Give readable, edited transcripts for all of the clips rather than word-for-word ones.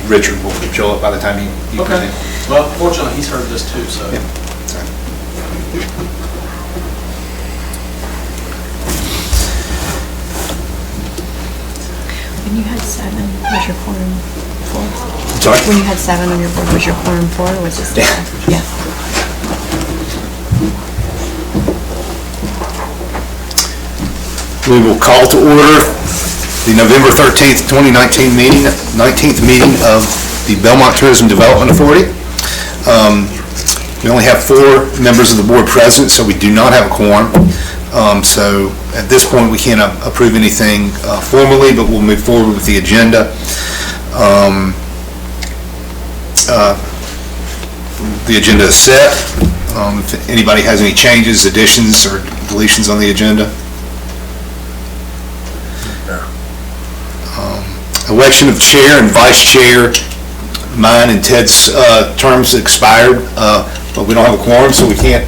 Richard will show up by the time you Okay. Well, fortunately, he's heard this too, so. Yeah. So. When you had 7, was your quorum 4? I'm sorry? When you had 7 on your board, was your quorum 4 or was it 6? Yeah. We will call to order the November 13th, 2019 meeting, 19th meeting of the Belmont Tourism Development Authority. We only have 4 members of the board present, so we do not have a quorum. So at this point, we can't approve anything formally, but we'll move forward with the agenda. The agenda is set. If anybody has any changes, additions, or deletions on the agenda. Election of chair and vice chair. Mine and Ted's terms expired, but we don't have a quorum, so we can't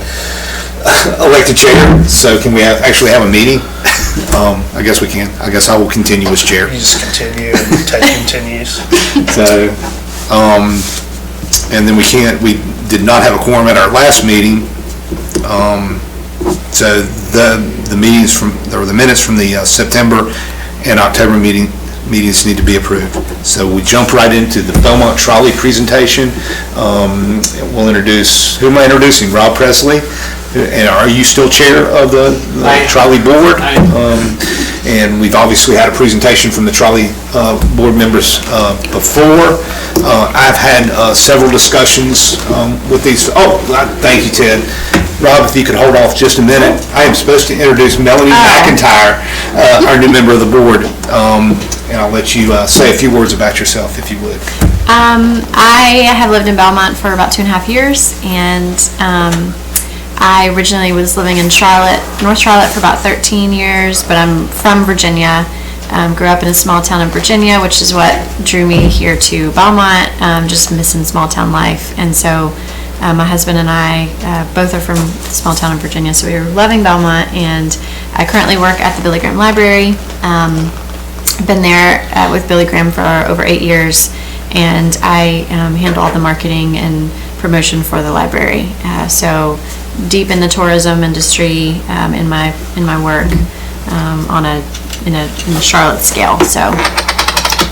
elect a chair. So can we actually have a meeting? I guess we can. I guess I will continue as chair. You just continue and Ted continues. So, and then we did not have a quorum at our last meeting. So the meetings or the minutes from the September and October meetings need to be approved. So we jump right into the Belmont Trolley presentation. We'll introduce, who am I introducing? Rob Presley. And are you still chair of the Trolley board? And we've obviously had a presentation from the Trolley board members before. I've had several discussions with these. Oh, thank you, Ted. Rob, if you could hold off just a minute. I am supposed to introduce Melanie McIntyre, our new member of the board. And I'll let you say a few words about yourself, if you would. I have lived in Belmont for about 2.5 years, and I originally was living in Charlotte, North Charlotte, for about 13 years, but I'm from Virginia. Grew up in a small town in Virginia, which is what drew me here to Belmont, just missing small town life. And so my husband and I both are from a small town in Virginia, so we were loving Belmont, and I currently work at the Billy Graham Library. Been there with Billy Graham for over 8 years, and I handle all the marketing and promotion for the library. So deep in the tourism industry in my work in a Charlotte scale. So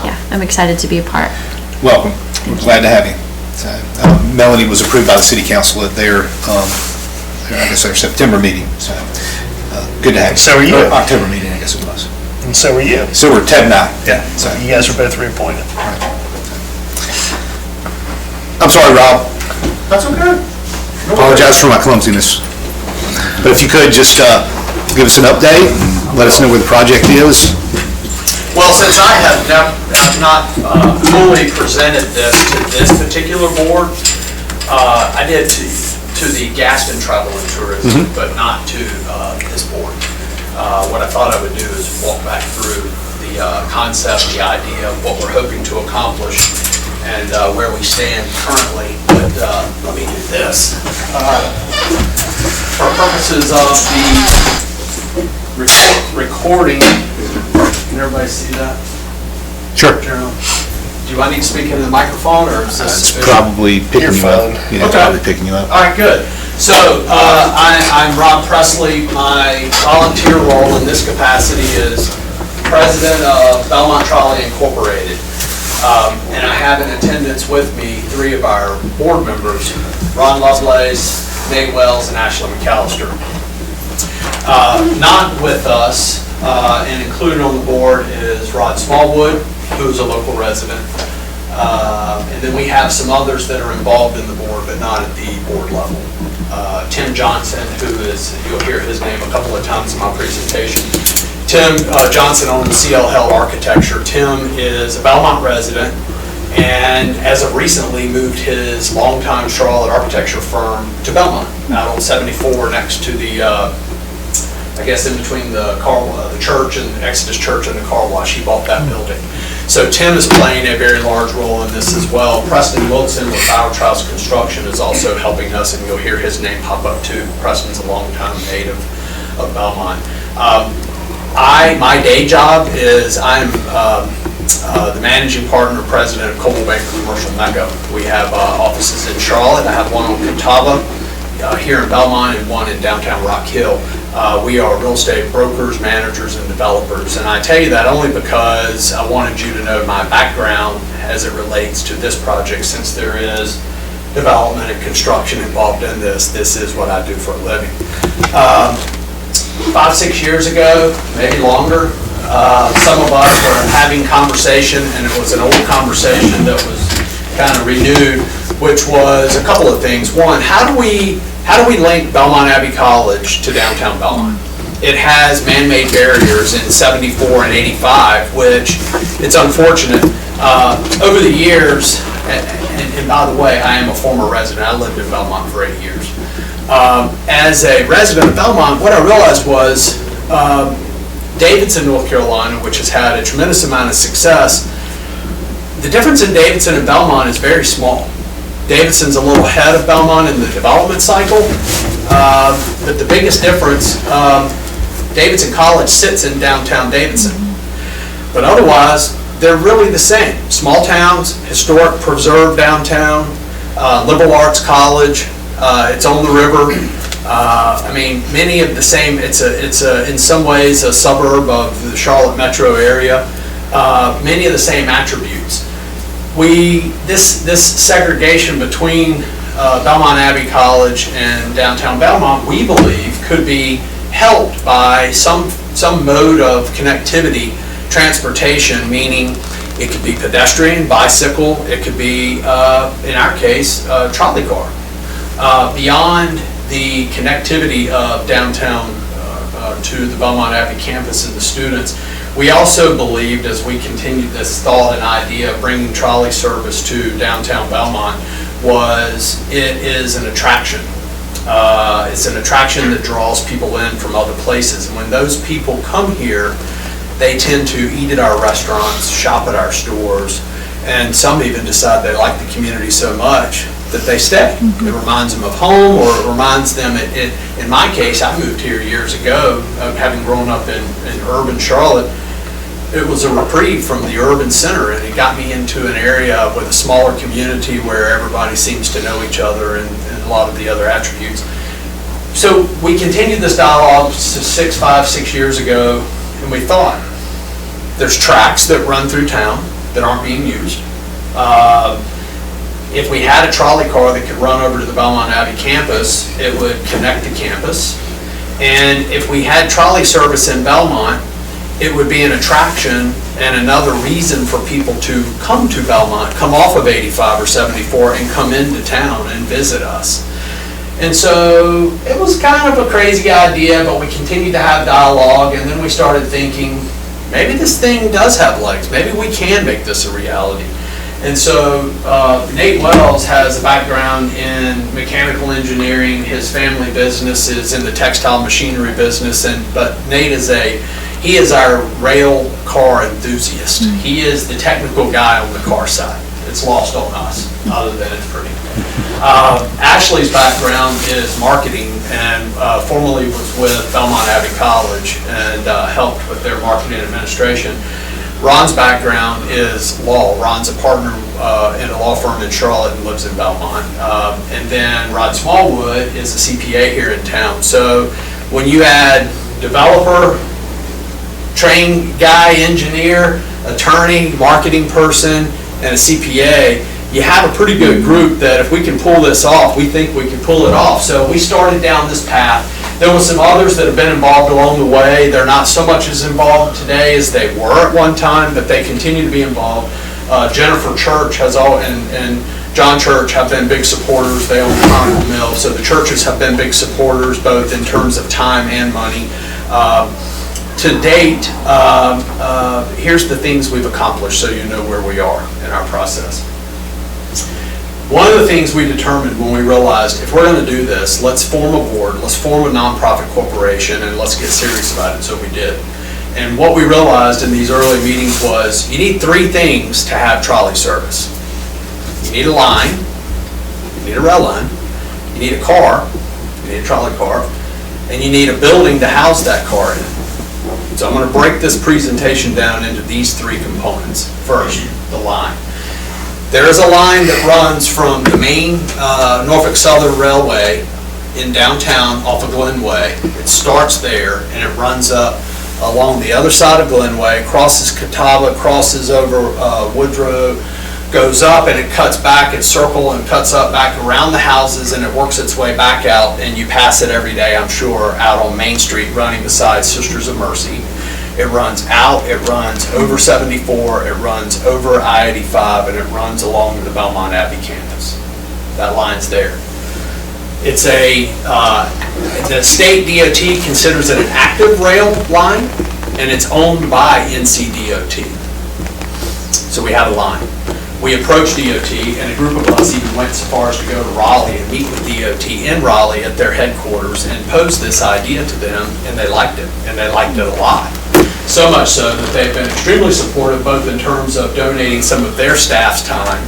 yeah, I'm excited to be a part. Welcome. We're glad to have you. So, Melanie was approved by the city council at their September meeting. So good to have you. So are you? Or October meeting, I guess it was. And so are you. So we're Ted and I. Yeah. So you guys are both reappointed. Right. I'm sorry, Rob. That's okay. Apologize for my clumsiness. But if you could just give us an update, let us know where the project is. Well, since I have not fully presented this to this particular board, I did to the Gaston Travel and Tourism, but not to this board. What I thought I would do is walk back through the concept, the idea of what we're hoping to accomplish, and where we stand currently. But let me do this. For purposes of the recording, can everybody see that? Sure. Do I need to speak into the microphone, or is this It's probably picking you up. Yeah, it's Okay. probably picking you up. All right, good. So I'm Rob Presley. My volunteer role in this capacity is president of Belmont Trolley Incorporated. And I have in attendance with me 3 of our board members, Ron Lovelace, Nate Wells, and Ashley McAllister. Not with us, and included on the board is Rod Smallwood, who's a local resident. And then we have some others that are involved in the board, but not at the board level. Tim Johnson, who is, you'll hear his name a couple of times in my presentation. Tim Johnson owns CL Hell Architecture. Tim is a Belmont resident, and as of recently moved his longtime Charlotte architecture firm to Belmont, out on 74 next to the, I guess in between the church and Exodus Church and the car wash. He bought that building. So Tim is playing a very large role in this as well. Preston Wilson with Bauer Trouse Construction is also helping us, and you'll hear his name pop up too. Preston's a longtime native of Belmont. My day job is I'm the managing partner, president of Coldwell Banker Commercial Mecca. We have offices in Charlotte. I have one on Catawba, here in Belmont, and one in downtown Rock Hill. We are real estate brokers, managers, and developers. And I tell you that only because I wanted you to know my background as it relates to this project. Since there is development and construction involved in this, this is what I do for a living. 5-6 years ago, maybe longer, some of us were having conversation, and it was an old conversation that was kind of renewed, which was a couple of things. One, how do we link Belmont Abbey College to downtown Belmont? It has man-made barriers in 74 and 85, which it's unfortunate. Over the years, and by the way, I am a former resident. I lived in Belmont for 8 years. As a resident of Belmont, what I realized was Davidson, North Carolina, which has had a tremendous amount of success, the difference in Davidson and Belmont is very small. Davidson's a little ahead of Belmont in the development cycle, but the biggest difference, Davidson College sits in downtown Davidson. But otherwise, they're really the same. Small towns, historic, preserved downtown, liberal arts college, it's on the river. I mean, many of the same, it's in some ways a suburb of the Charlotte metro area. Many of the same attributes. This segregation between Belmont Abbey College and downtown Belmont, we believe, could be helped by some mode of connectivity, transportation, meaning it could be pedestrian, bicycle, it could be, in our case, trolley car. Beyond the connectivity of downtown to the Belmont Abbey campus and the students, we also believed, as we continued this thought and idea of bringing trolley service to downtown Belmont, was it is an attraction. It's an attraction that draws people in from other places. And when those people come here, they tend to eat at our restaurants, shop at our stores, and some even decide they like the community so much that they stay. It reminds them of home, or it reminds them, in my case, I moved here years ago, having grown up in urban Charlotte. It was a reprieve from the urban center, and it got me into an area with a smaller community where everybody seems to know each other and a lot of the other attributes. So we continued this dialogue 6 years ago, and we thought, there's tracks that run through town that aren't being used. If we had a trolley car that could run over to the Belmont Abbey campus, it would connect the campus. And if we had trolley service in Belmont, it would be an attraction and another reason for people to come to Belmont, come off of 85 or 74 and come into town and visit us. And so it was kind of a crazy idea, but we continued to have dialogue, and then we started thinking, maybe this thing does have legs. Maybe we can make this a reality. And so Nate Wells has a background in mechanical engineering. His family business is in the textile machinery business, but Nate is he is our rail car enthusiast. He is the technical guy on the car side. It's lost on us, other than it's pretty. Ashley's background is marketing, and formerly was with Belmont Abbey College and helped with their marketing and administration. Ron's background is law. Ron's a partner in a law firm in Charlotte and lives in Belmont. And then Rod Smallwood is a CPA here in town. So when you add developer, trained guy, engineer, attorney, marketing person, and a CPA, you have a pretty good group that if we can pull this off, we think we can pull it off. So we started down this path. There were some others that have been involved along the way. They're not so much as involved today as they were at one time, but they continue to be involved. Jennifer Church and John Church have been big supporters. They own Chronicle Mill, so the churches have been big supporters, both in terms of time and money. To date, here's the things we've accomplished so you know where we are in our process. One of the things we determined when we realized, if we're going to do this, let's form a board, let's form a nonprofit corporation, and let's get serious about it, so we did. And what we realized in these early meetings was, you need 3 things to have trolley service. You need a line, you need a rail line, you need a car, you need a trolley car, and you need a building to house that car in. So I'm going to break this presentation down into these three components. First, the line. There is a line that runs from the main Norfolk Southern Railway in downtown off of Glenway. It starts there and it runs up along the other side of Glenway, crosses Catawba, crosses over Woodrow, goes up and it cuts back, it circles and cuts up back around the houses, and it works its way back out, and you pass it every day, I'm sure, out on Main Street running beside Sisters of Mercy. It runs out, it runs over 74, it runs over I-85, and it runs along the Belmont Abbey campus. That line's there. It's the state DOT considers it an active rail line, and it's owned by NCDOT. So we have a line. We approached DOT, and a group of us even went so far as to go to Raleigh and meet with DOT in Raleigh at their headquarters and pose this idea to them, and they liked it, and they liked it a lot. So much so that they've been extremely supportive, both in terms of donating some of their staff's time,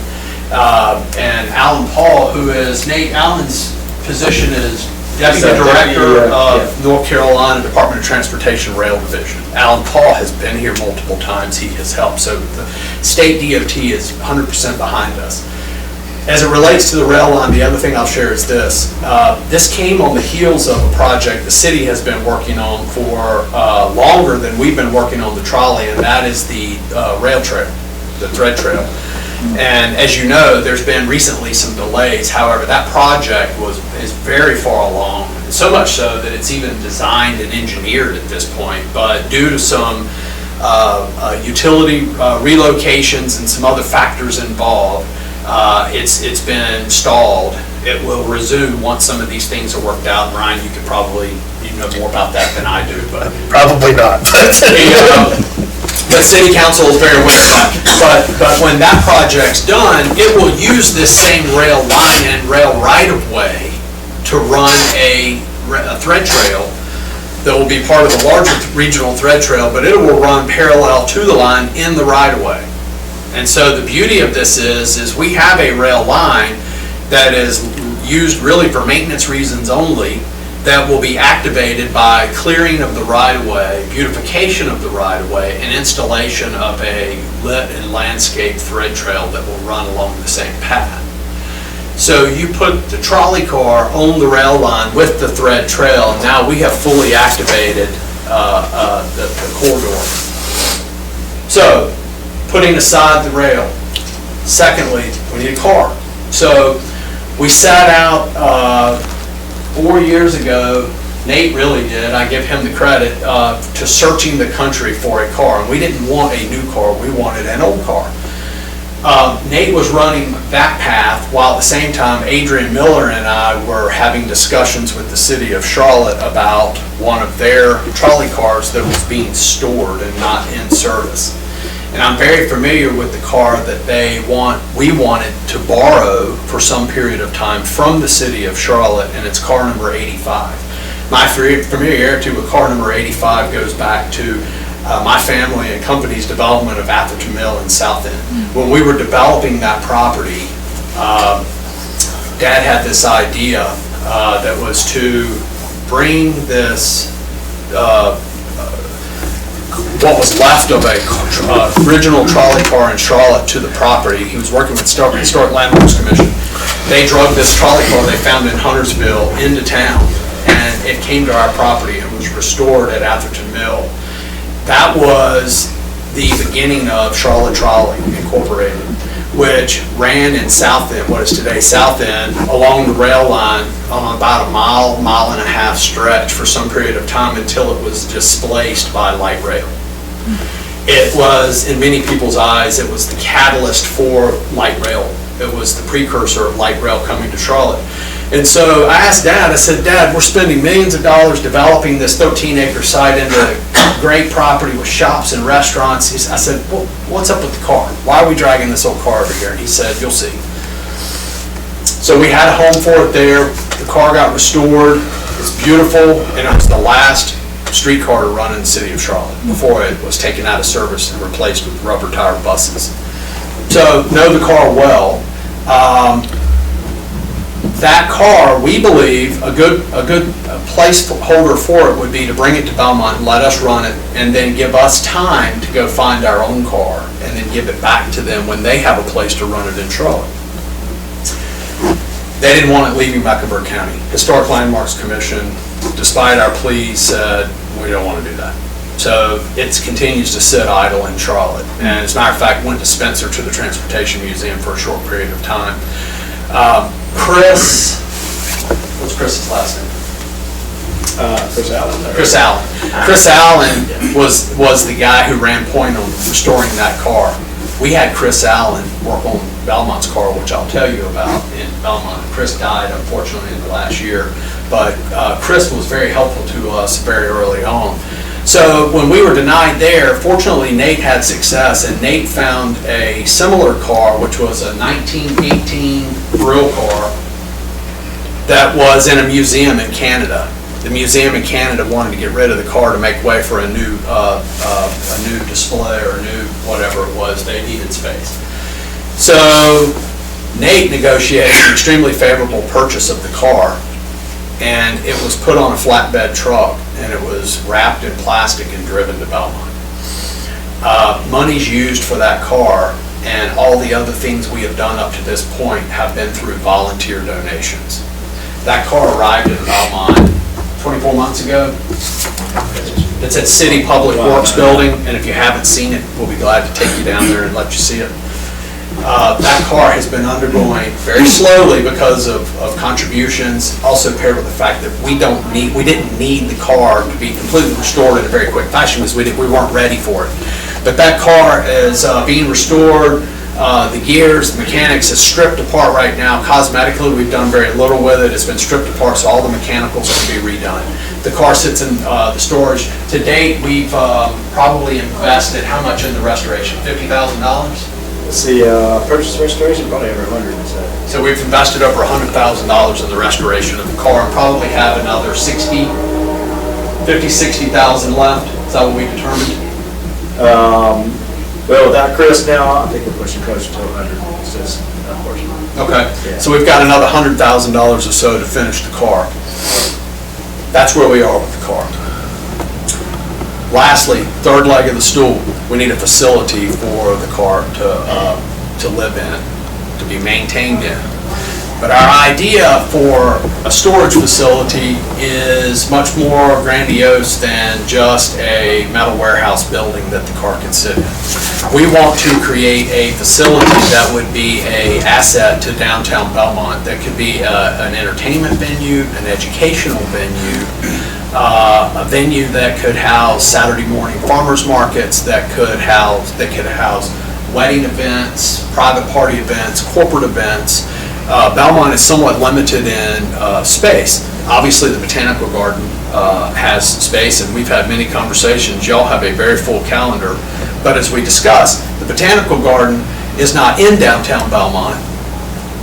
and Alan Paul, who is Nate Allen's position is Deputy Director of North Carolina Department of Transportation Rail Division. Alan Paul has been here multiple times. He has helped. So the state DOT is 100% behind us. As it relates to the rail line, the other thing I'll share is this. This came on the heels of a project the city has been working on for longer than we've been working on the trolley, and that is the rail trail, the thread trail. And as you know, there's been recently some delays. However, that project is very far along, so much so that it's even designed and engineered at this point. But due to some utility relocations and some other factors involved, it's been stalled. It will resume once some of these things are worked out. Ryan, you could probably know more about that than I do, but Probably not. the city council is very aware of that. But when that project's done, it will use this same rail line and rail right-of-way to run a thread trail that will be part of the larger regional thread trail, but it will run parallel to the line in the right-of-way. And so the beauty of this is we have a rail line that is used really for maintenance reasons only, that will be activated by clearing of the right-of-way, beautification of the right-of-way, and installation of a lit and landscape thread trail that will run along the same path. So you put the trolley car on the rail line with the thread trail, and now we have fully activated the corridor. So, putting aside the rail, secondly, we need a car. So we set out 4 years ago, Nate really did, I give him the credit, to searching the country for a car. And we didn't want a new car, we wanted an old car. Nate was running that path, while at the same time Adrian Miller and I were having discussions with the city of Charlotte about one of their trolley cars that was being stored and not in service. And I'm very familiar with the car that we wanted to borrow for some period of time from the city of Charlotte, and it's car number 85. My familiarity with car number 85 goes back to my family and company's development of Atherton Mill in South End. When we were developing that property, Dad had this idea that was to bring this what was left of a original trolley car in Charlotte to the property. He was working with the Historic Landmarks Commission. They drug this trolley car they found in Huntersville into town, and it came to our property and was restored at Atherton Mill. That was the beginning of Charlotte Trolley Incorporated, which ran in South End, what is today South End, along the rail line on about a mile and a half stretch for some period of time until it was displaced by light rail. It was, in many people's eyes, it was the catalyst for light rail. It was the precursor of light rail coming to Charlotte. And so I asked Dad, I said, Dad, we're spending millions of dollars developing this 13-acre site into great property with shops and restaurants. I said, well, what's up with the car? Why are we dragging this old car over here? And he said, you'll see. So we had a home for it there. The car got restored. It's beautiful, and it was the last streetcar to run in the city of Charlotte before it was taken out of service and replaced with rubber tire buses. So know the car well. That car, we believe, a good placeholder for it would be to bring it to Belmont and let us run it, and then give us time to go find our own car, and then give it back to them when they have a place to run it in Trolley. They didn't want it leaving Mecklenburg County. Historic Landmarks Commission, despite our pleas, said, we don't want to do that. So it continues to sit idle in Charlotte. And as a matter of fact, went to Spencer to the Transportation Museum for a short period of time. Chris, what's Chris's last name? Chris Allen. Chris Allen. Chris Allen was the guy who ran point on restoring that car. We had Chris Allen work on Belmont's car, which I'll tell you about in Belmont. Chris died, unfortunately, in the last year, but Chris was very helpful to us very early on. So when we were denied there, fortunately Nate had success, and Nate found a similar car, which was a 1918 grill car that was in a museum in Canada. The museum in Canada wanted to get rid of the car to make way for a new display or a new whatever it was. They needed space. So Nate negotiated an extremely favorable purchase of the car, and it was put on a flatbed truck, and it was wrapped in plastic and driven to Belmont. Monies used for that car and all the other things we have done up to this point have been through volunteer donations. That car arrived in Belmont 24 months ago. It's at City Public Works Building, and if you haven't seen it, we'll be glad to take you down there and let you see it. That car has been undergoing very slowly because of contributions, also paired with the fact that we didn't need the car to be completely restored in a very quick fashion because we weren't ready for it. But that car is being restored. The gears, the mechanics is stripped apart right now. Cosmetically, we've done very little with it. It's been stripped apart, so all the mechanicals can be redone. The car sits in the storage. To date, we've probably invested how much in the restoration? $50,000? Let's see, purchase restoration, probably over 100, So we've invested over $100,000 in the restoration of the car, and probably have another 60,000 left. Is that what we determined? Well, without Chris now, I think we're pushing closer to 100. It's just unfortunate. Okay, Yeah. so we've got another $100,000 or so to finish the car. That's where we are with the car. Lastly, third leg of the stool, we need a facility for the car to live in, to be maintained in. But our idea for a storage facility is much more grandiose than just a metal warehouse building that the car can sit in. We want to create a facility that would be an asset to downtown Belmont, that could be an entertainment venue, an educational venue, a venue that could house Saturday morning farmers markets, that could house wedding events, private party events, corporate events. Belmont is somewhat limited in space. Obviously, the Botanical Garden has space, and we've had many conversations. Y'all have a very full calendar. But as we discussed, the Botanical Garden is not in downtown Belmont.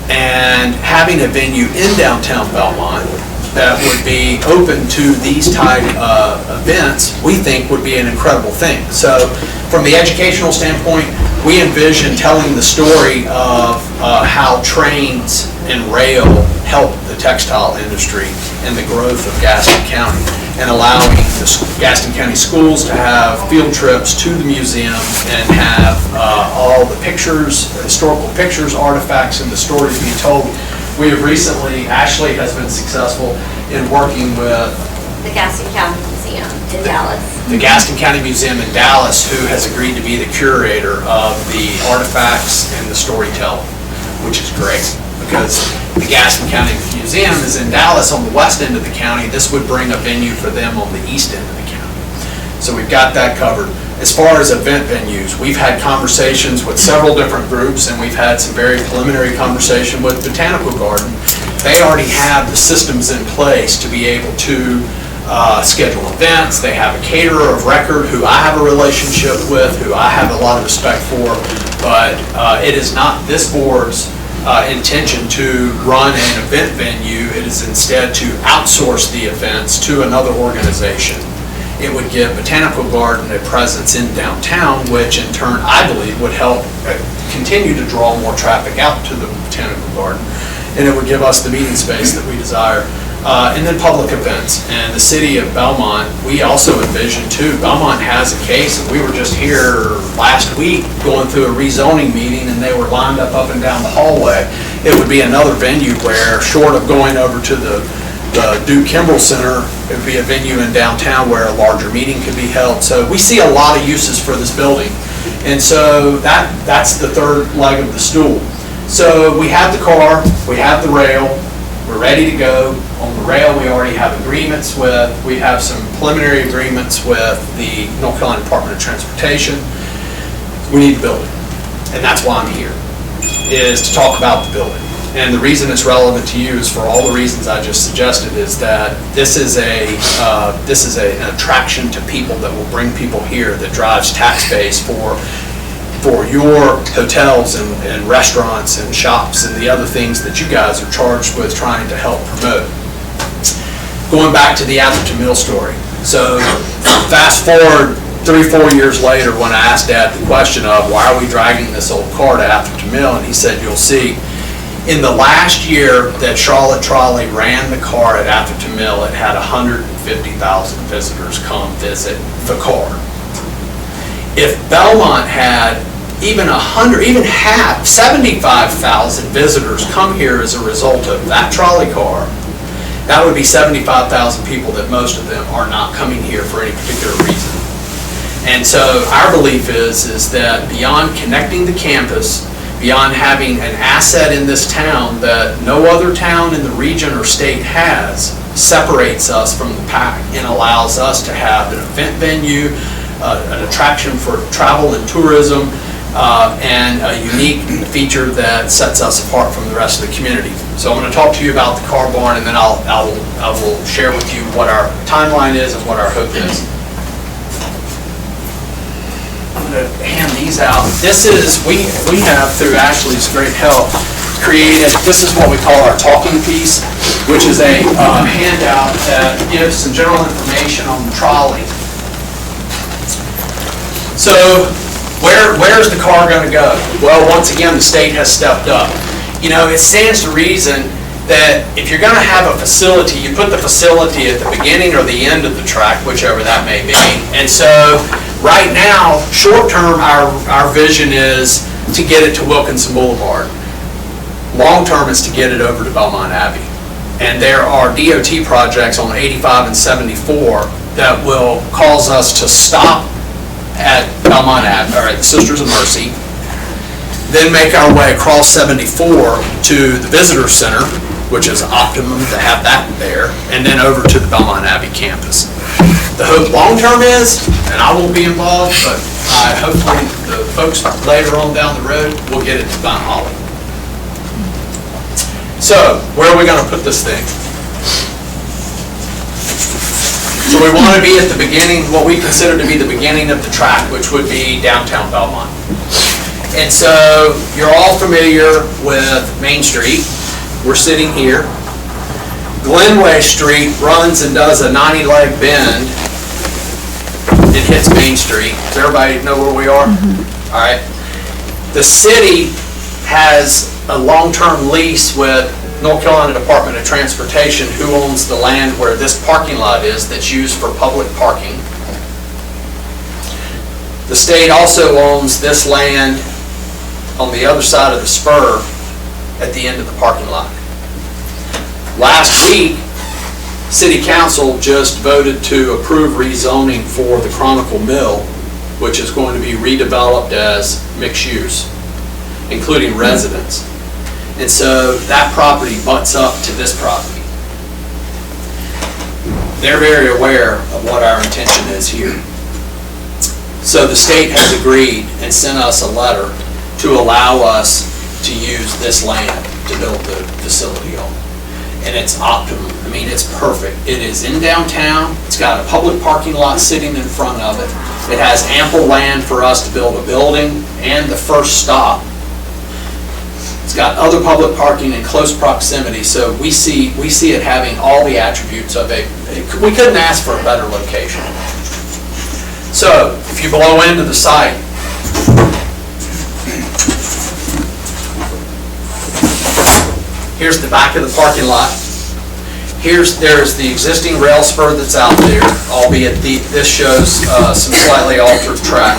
And having a venue in downtown Belmont that would be open to these type of events, we think would be an incredible thing. So from the educational standpoint, we envision telling the story of how trains and rail help the textile industry and the growth of Gaston County, and allowing the Gaston County schools to have field trips to the museum and have all the pictures, the historical pictures, artifacts, and the stories being told. We have recently, Ashley has been successful in working with the Gaston County Museum in Dallas. The Gaston County Museum in Dallas, who has agreed to be the curator of the artifacts and the storytelling, which is great, because the Gaston County Museum is in Dallas on the west end of the county. This would bring a venue for them on the east end of the county. So we've got that covered. As far as event venues, we've had conversations with several different groups, and we've had some very preliminary conversation with Botanical Garden. They already have the systems in place to be able to schedule events. They have a caterer of record who I have a relationship with, who I have a lot of respect for, but it is not this board's intention to run an event venue. It is instead to outsource the events to another organization. It would give Botanical Garden a presence in downtown, which in turn, I believe, would help continue to draw more traffic out to the Botanical Garden. And it would give us the meeting space that we desire. And then public events. And the city of Belmont, we also envision too, Belmont has a case, and we were just here last week going through a rezoning meeting, and they were lined up and down the hallway. It would be another venue where, short of going over to the Duke Kimball Center, it would be a venue in downtown where a larger meeting could be held. So we see a lot of uses for this building. And so that's the third leg of the stool. So we have the car, we have the rail, we're ready to go. On the rail, we already have agreements we have some preliminary agreements with the North Carolina Department of Transportation. We need the building, and that's why I'm here, is to talk about the building. And the reason it's relevant to you is for all the reasons I just suggested, is that this is an attraction to people that will bring people here, that drives tax base for your hotels and restaurants and shops and the other things that you guys are charged with trying to help promote. Going back to the Atherton Mill story. So fast forward 3-4 years later, when I asked Dad the question of why are we dragging this old car to Atherton Mill, and he said, you'll see. In the last year that Charlotte Trolley ran the car at Atherton Mill, it had 150,000 visitors come visit the car. If Belmont had even 75,000 visitors come here as a result of that trolley car, that would be 75,000 people that most of them are not coming here for any particular reason. And so our belief is that beyond connecting the campus, beyond having an asset in this town that no other town in the region or state has, separates us from the pack and allows us to have an event venue, an attraction for travel and tourism, and a unique feature that sets us apart from the rest of the community. So I'm going to talk to you about the car barn, and then I will share with you what our timeline is and what our hope is. I'm going to hand these out. This is, we have, through Ashley's great help, created, this is what we call our talking piece, which is a handout that gives some general information on the trolley. So where's the car going to go? Well, once again, the state has stepped up. You know, it stands to reason that if you're going to have a facility, you put the facility at the beginning or the end of the track, whichever that may be. And so right now, short term, our vision is to get it to Wilkinson Boulevard. Long term is to get it over to Belmont Abbey. And there are DOT projects on 85 and 74 that will cause us to stop at Belmont Abbey, or at Sisters of Mercy, then make our way across 74 to the Visitor Center, which is optimum to have that there, and then over to the Belmont Abbey campus. The hope long-term is, and I won't be involved, but hopefully the folks later on down the road will get it to Mount Holly. So, where are we going to put this thing? So we want to be at the beginning, what we consider to be the beginning of the track, which would be downtown Belmont. And so you're all familiar with Main Street. We're sitting here. Glenway Street runs and does a 90-leg bend. It hits Main Street. Does everybody know where we are? Mm-hmm. All right. The city has a long-term lease with North Carolina Department of Transportation, who owns the land where this parking lot is that's used for public parking. The state also owns this land on the other side of the spur at the end of the parking lot. Last week, City Council just voted to approve rezoning for the Chronicle Mill, which is going to be redeveloped as mixed use, including residents. And so that property butts up to this property. They're very aware of what our intention is here. So the state has agreed and sent us a letter to allow us to use this land to build the facility on. And it's optimum. I mean, it's perfect. It is in downtown. It's got a public parking lot sitting in front of it. It has ample land for us to build a building and the first stop. It's got other public parking in close proximity, so we see it having all the attributes of we couldn't ask for a better location. So, if you blow into the site, here's the back of the parking lot. There's the existing rail spur that's out there, albeit this shows some slightly altered track.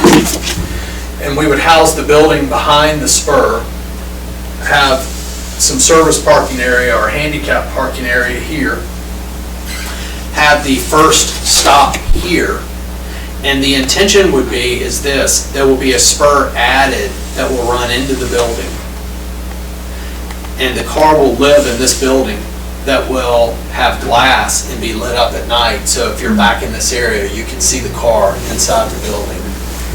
And we would house the building behind the spur, have some service parking area or handicap parking area here, have the first stop here, and the intention would be is this: there will be a spur added that will run into the building, and the car will live in this building that will have glass and be lit up at night, so if you're back in this area, you can see the car inside the building.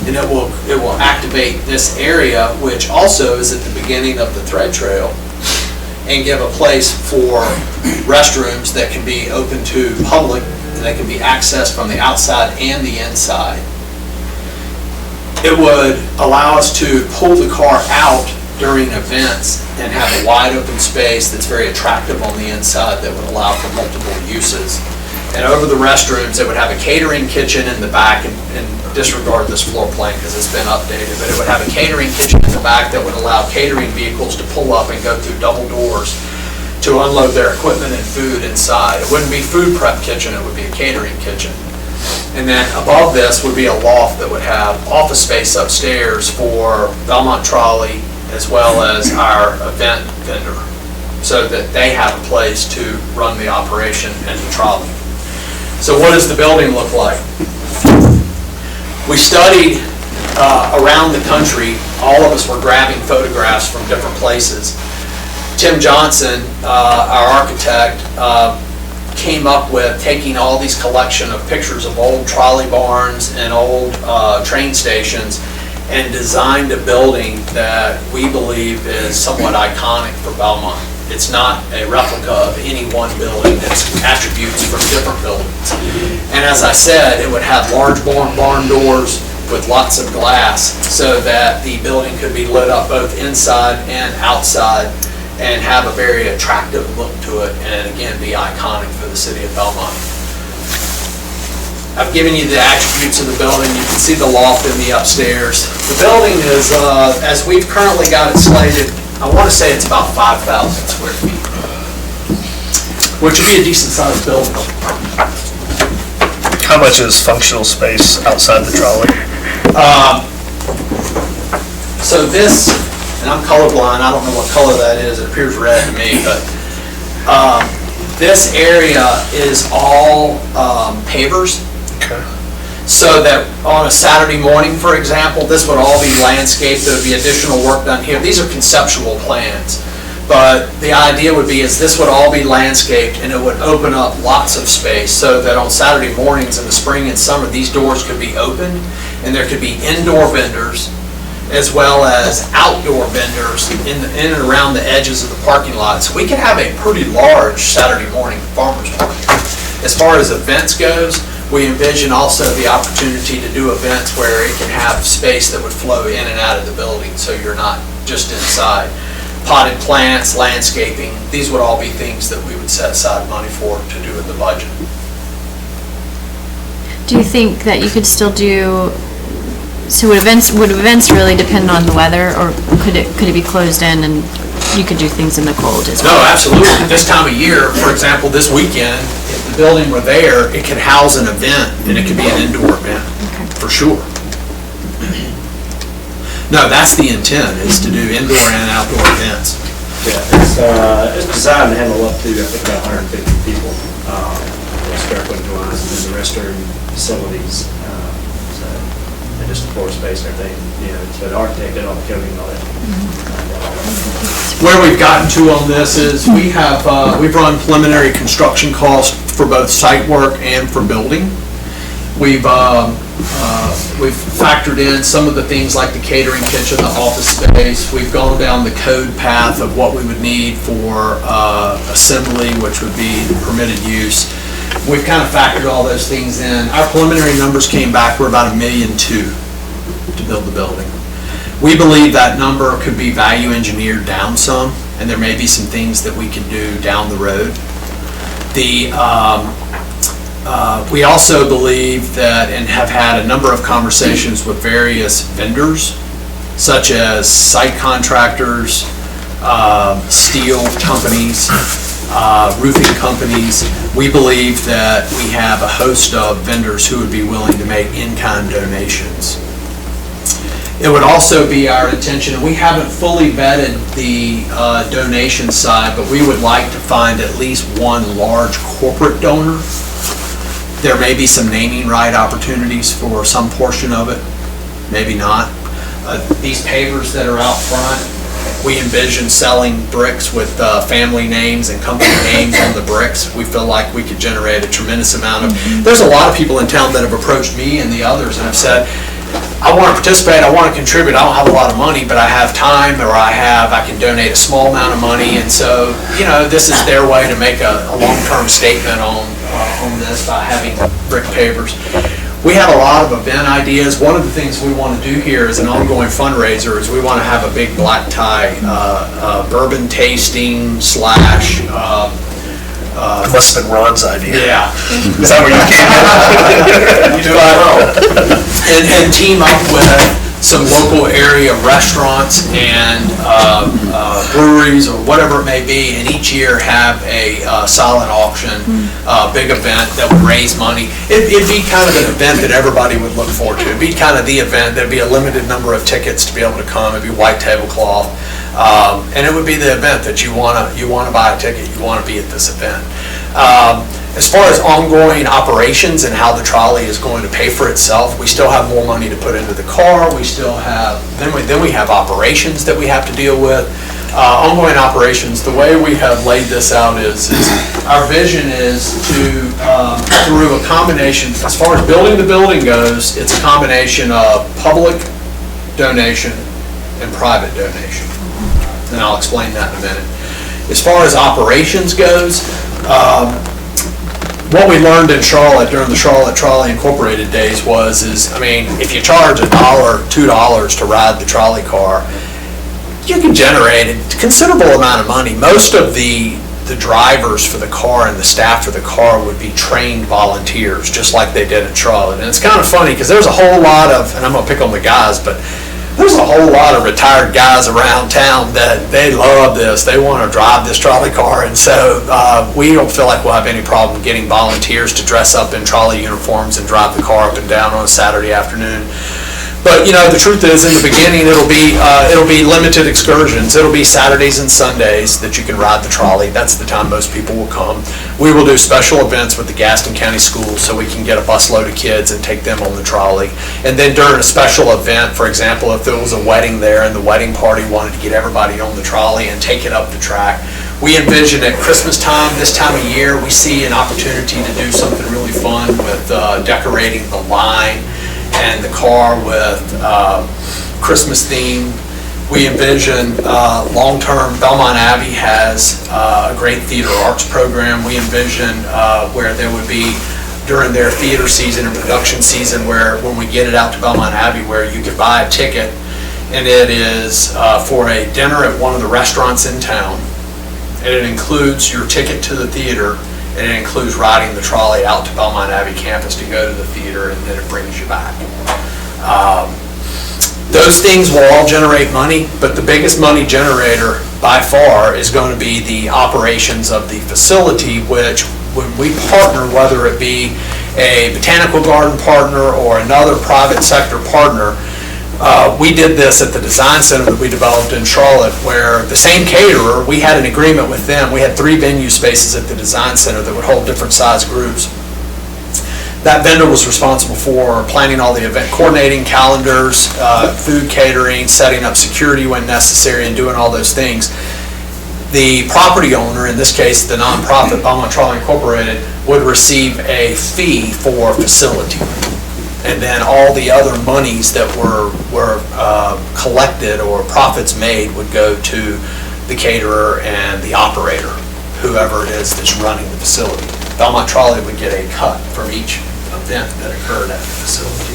And it will activate this area, which also is at the beginning of the thread trail, and give a place for restrooms that can be open to public, and they can be accessed from the outside and the inside. It would allow us to pull the car out during events and have a wide open space that's very attractive on the inside that would allow for multiple uses. And over the restrooms, it would have a catering kitchen in the back, and disregard this floor plan because it's been updated, but it would have a catering kitchen in the back that would allow catering vehicles to pull up and go through double doors to unload their equipment and food inside. It wouldn't be food prep kitchen, it would be a catering kitchen. And then above this would be a loft that would have office space upstairs for Belmont Trolley as well as our event vendor, so that they have a place to run the operation and the trolley. So what does the building look like? We studied around the country. All of us were grabbing photographs from different places. Tim Johnson, our architect, came up with taking all these collection of pictures of old trolley barns and old train stations and designed a building that we believe is somewhat iconic for Belmont. It's not a replica of any one building, it's attributes from different buildings. And as I said, it would have large barn doors with lots of glass so that the building could be lit up both inside and outside and have a very attractive look to it, and again, be iconic for the city of Belmont. I've given you the attributes of the building. You can see the loft in the upstairs. The building is, as we've currently got it slated, I want to say it's about 5,000 square feet, which would be a decent sized building. How much is functional space outside the trolley? So this, and I'm colorblind, I don't know what color that is, it appears red to me, but this area is all pavers. Okay. So that on a Saturday morning, for example, this would all be landscaped, there would be additional work done here. These are conceptual plans, but the idea would be is this would all be landscaped and it would open up lots of space so that on Saturday mornings in the spring and summer, these doors could be opened and there could be indoor vendors as well as outdoor vendors in and around the edges of the parking lot. So we could have a pretty large Saturday morning farmer's market. As far as events goes, we envision also the opportunity to do events where it can have space that would flow in and out of the building, so you're not just inside. Potted plants, landscaping, these would all be things that we would set aside money for to do in the budget. Do you think that you could still do, so would events really depend on the weather, or could it be closed in and you could do things in the cold as well? No, absolutely. This time of year, for example, this weekend, if the building were there, it could house an event, and it could be an indoor event, for sure. No, that's the intent, is to do indoor and outdoor events. Yeah, it's designed to handle up to, I think, about 150 people, square foot wise, and then the restroom facilities, so, and just the floor space and everything, you know, so the architect did all the coding and all that. Where we've gotten to on this is we've run preliminary construction costs for both site work and for building. We've factored in some of the things like the catering kitchen, the office space. We've gone down the code path of what we would need for assembly, which would be permitted use. We've kind of factored all those things in. Our preliminary numbers came back, we're about $1.2 million to build the building. We believe that number could be value engineered down some, and there may be some things that we can do down the road. We also believe that, and have had a number of conversations with various vendors, such as site contractors, steel companies, roofing companies. We believe that we have a host of vendors who would be willing to make in-kind donations. It would also be our intention, and we haven't fully vetted the donation side, but we would like to find at least one large corporate donor. There may be some naming right opportunities for some portion of it, maybe not. These pavers that are out front, we envision selling bricks with family names and company names on the bricks. We feel like we could generate a tremendous amount of, there's a lot of people in town that have approached me and the others and have said, I want to participate, I want to contribute, I don't have a lot of money, but I have time, or I can donate a small amount of money, and so, you know, this is their way to make a long-term statement on this by having brick pavers. We have a lot of event ideas. One of the things we want to do here as an ongoing fundraiser is we want to have a big black tie bourbon tasting / It must have been Ron's idea. yeah. Is that where you came in? You do it well. And team up with some local area restaurants and breweries or whatever it may be, and each year have a silent auction, big event that would raise money. It'd be kind of an event that everybody would look forward to. It'd be kind of the event. There'd be a limited number of tickets to be able to come. It'd be white tablecloth. And it would be the event that you want to buy a ticket, you want to be at this event. As far as ongoing operations and how the trolley is going to pay for itself, we still have more money to put into the car. We still have, then we have operations that we have to deal with. Ongoing operations, the way we have laid this out is our vision is to, through a combination, as far as building the building goes, it's a combination of public donation and private donation. And I'll explain that in a minute. As far as operations goes, what we learned in Charlotte during the Charlotte Trolley Incorporated days I mean, if you charge $1, $2 to ride the trolley car, you can generate a considerable amount of money. Most of the drivers for the car and the staff for the car would be trained volunteers, just like they did at Charlotte. And it's kind of funny because there's a whole lot of, and I'm going to pick on the guys, but there's a whole lot of retired guys around town that they love this. They want to drive this trolley car, and so we don't feel like we'll have any problem getting volunteers to dress up in trolley uniforms and drive the car up and down on a Saturday afternoon. But, you know, the truth is, in the beginning, it'll be limited excursions. It'll be Saturdays and Sundays that you can ride the trolley. That's the time most people will come. We will do special events with the Gaston County Schools so we can get a busload of kids and take them on the trolley. And then during a special event, for example, if there was a wedding there and the wedding party wanted to get everybody on the trolley and take it up the track, we envision at Christmas time, this time of year, we see an opportunity to do something really fun with decorating the line and the car with Christmas theme. We envision long-term, Belmont Abbey has a great theater arts program. We envision where there would be, during their theater season and production season, where when we get it out to Belmont Abbey, where you could buy a ticket, and it is for a dinner at one of the restaurants in town, and it includes your ticket to the theater, and it includes riding the trolley out to Belmont Abbey campus to go to the theater, and then it brings you back. Those things will all generate money, but the biggest money generator by far is going to be the operations of the facility, which when we partner, whether it be a botanical garden partner or another private sector partner, we did this at the design center that we developed in Charlotte, where the same caterer, we had an agreement with them. We had 3 venue spaces at the design center that would hold different size groups. That vendor was responsible for planning all the event, coordinating calendars, food catering, setting up security when necessary, and doing all those things. The property owner, in this case the nonprofit Belmont Trolley Incorporated, would receive a fee for facility. And then all the other monies that were collected or profits made would go to the caterer and the operator, whoever it is that's running the facility. Belmont Trolley would get a cut from each event that occurred at the facility.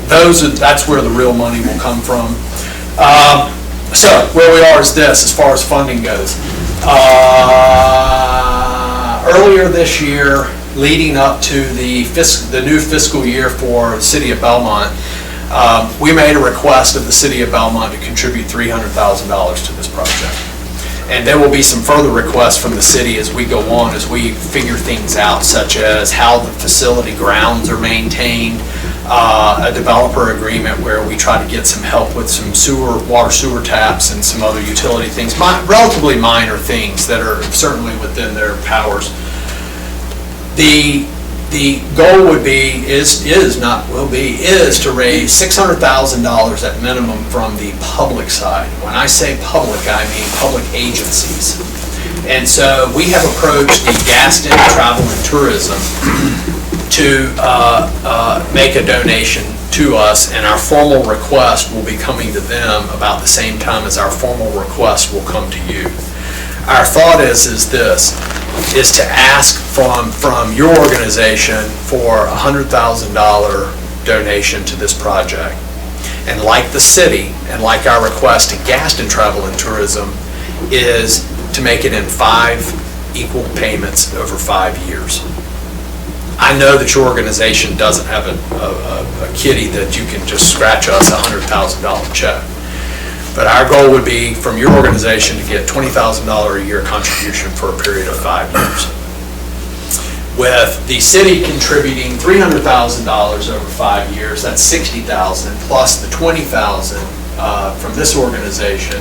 That's where the real money will come from. So where we are is this, as far as funding goes. Earlier this year, leading up to the new fiscal year for the City of Belmont, we made a request of the City of Belmont to contribute $300,000 to this project. And there will be some further requests from the city as we go on, as we figure things out, such as how the facility grounds are maintained, a developer agreement where we try to get some help with some water sewer taps and some other utility things, relatively minor things that are certainly within their powers. The goal would be, is to raise $600,000 at minimum from the public side. When I say public, I mean public agencies. And so we have approached the Gaston Travel and Tourism to make a donation to us, and our formal request will be coming to them about the same time as our formal request will come to you. Our thought is to ask from your organization for a $100,000 donation to this project. And like the city, and like our request to Gaston Travel and Tourism, is to make it in 5 equal payments over 5 years. I know that your organization doesn't have a kitty that you can just scratch us a $100,000 check. But our goal would be from your organization to get $20,000 a year contribution for a period of 5 years. With the city contributing $300,000 over 5 years, that's $60,000 plus the $20,000 from this organization.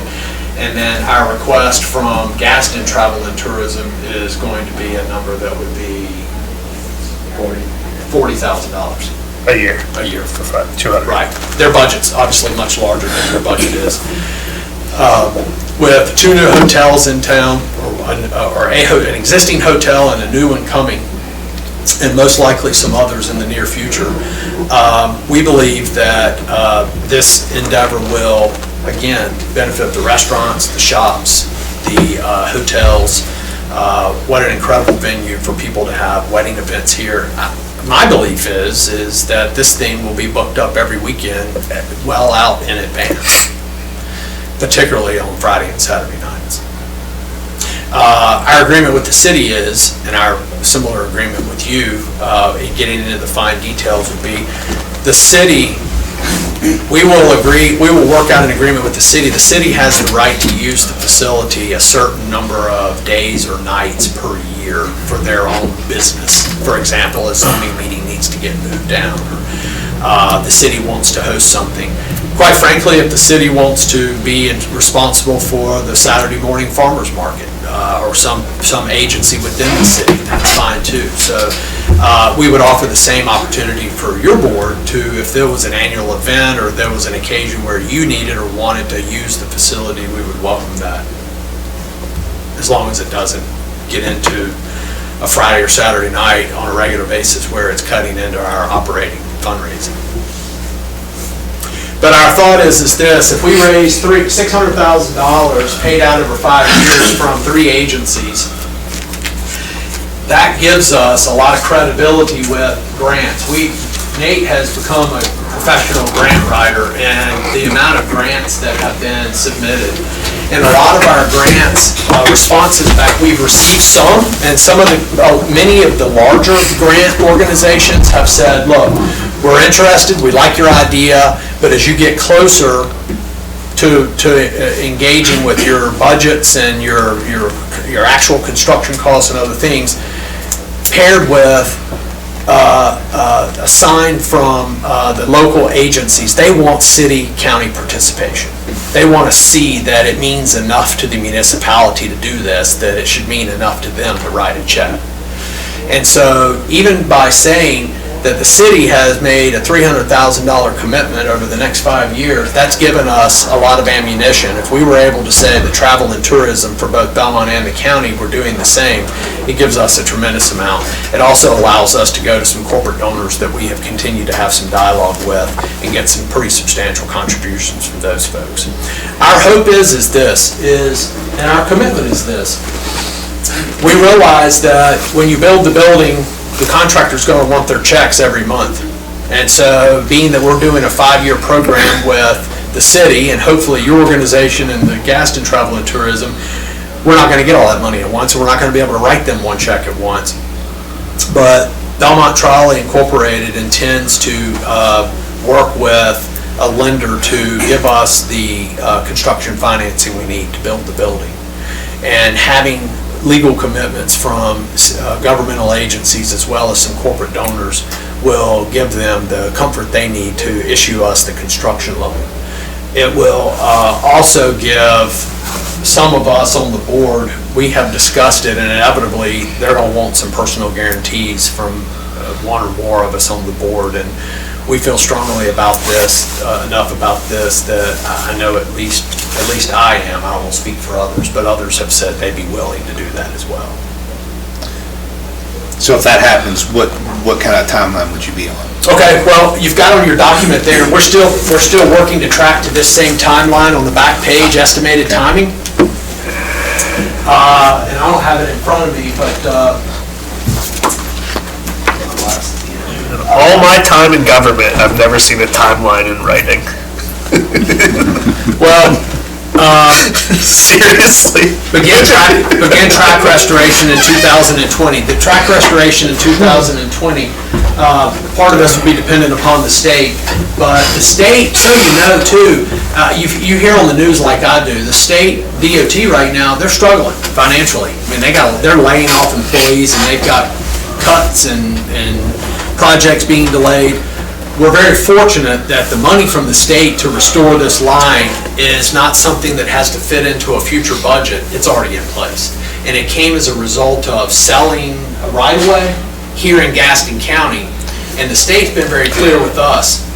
And then our request from Gaston Travel and Tourism is going to be a number that would be $40,000. A year. A year. For 200. Right. Their budget's obviously much larger than your budget is. With 2 new hotels in town, or an existing hotel and a new one coming, and most likely some others in the near future, we believe that this endeavor will, again, benefit the restaurants, the shops, the hotels. What an incredible venue for people to have wedding events here. My belief is that this thing will be booked up every weekend well out in advance, particularly on Friday and Saturday nights. Our agreement with the city is, and our similar agreement with you, in getting into the fine details, would be the city, we will work out an agreement with the city. The city has the right to use the facility a certain number of days or nights per year for their own business. For example, a zoning meeting needs to get moved down, or the city wants to host something. Quite frankly, if the city wants to be responsible for the Saturday morning farmers market, or some agency within the city, that's fine too. So we would offer the same opportunity for your board to, if there was an annual event or there was an occasion where you needed or wanted to use the facility, we would welcome that, as long as it doesn't get into a Friday or Saturday night on a regular basis where it's cutting into our operating fundraising. But our thought is this: if we raise $600,000 paid out over 5 years from 3 agencies, that gives us a lot of credibility with grants. Nate has become a professional grant writer, and the amount of grants that have been submitted, and a lot of our grants responses back, we've received some, and many of the larger grant organizations have said, look, we're interested, we like your idea, but as you get closer to engaging with your budgets and your actual construction costs and other things, paired with a sign from the local agencies, they want city-county participation. They want to see that it means enough to the municipality to do this, that it should mean enough to them to write a check. And so even by saying that the city has made a $300,000 commitment over the next 5 years, that's given us a lot of ammunition. If we were able to say that travel and tourism for both Belmont and the county were doing the same, it gives us a tremendous amount. It also allows us to go to some corporate donors that we have continued to have some dialogue with and get some pretty substantial contributions from those folks. Our hope and our commitment is this: we realize that when you build the building, the contractor's going to want their checks every month. And so being that we're doing a 5-year program with the city and hopefully your organization and the Gaston Travel and Tourism, we're not going to get all that money at once, and we're not going to be able to write them one check at once. But Belmont Trolley Incorporated intends to work with a lender to give us the construction financing we need to build the building. And having legal commitments from governmental agencies as well as some corporate donors will give them the comfort they need to issue us the construction loan. It will also give some of us on the board, we have discussed it, and inevitably they're going to want some personal guarantees from one or more of us on the board. And we feel strongly about this, enough about this, that I know at least I am, I won't speak for others, but others have said they'd be willing to do that as well. So if that happens, what kind of timeline would you be on? Okay, well, you've got on your document there, we're still working to track to this same timeline on the back page, estimated timing. And I don't have it in front of me, but All my time in government, I've never seen a timeline in writing. well, Seriously. Begin track restoration in 2020. The track restoration in 2020, part of this will be dependent upon the state, but the state, so you know too, you hear on the news like I do, the state DOT right now, they're struggling financially. I mean, they're laying off employees and they've got cuts and projects being delayed. We're very fortunate that the money from the state to restore this line is not something that has to fit into a future budget. It's already in place. And it came as a result of selling a right-of-way here in Gaston County. And the state's been very clear with us,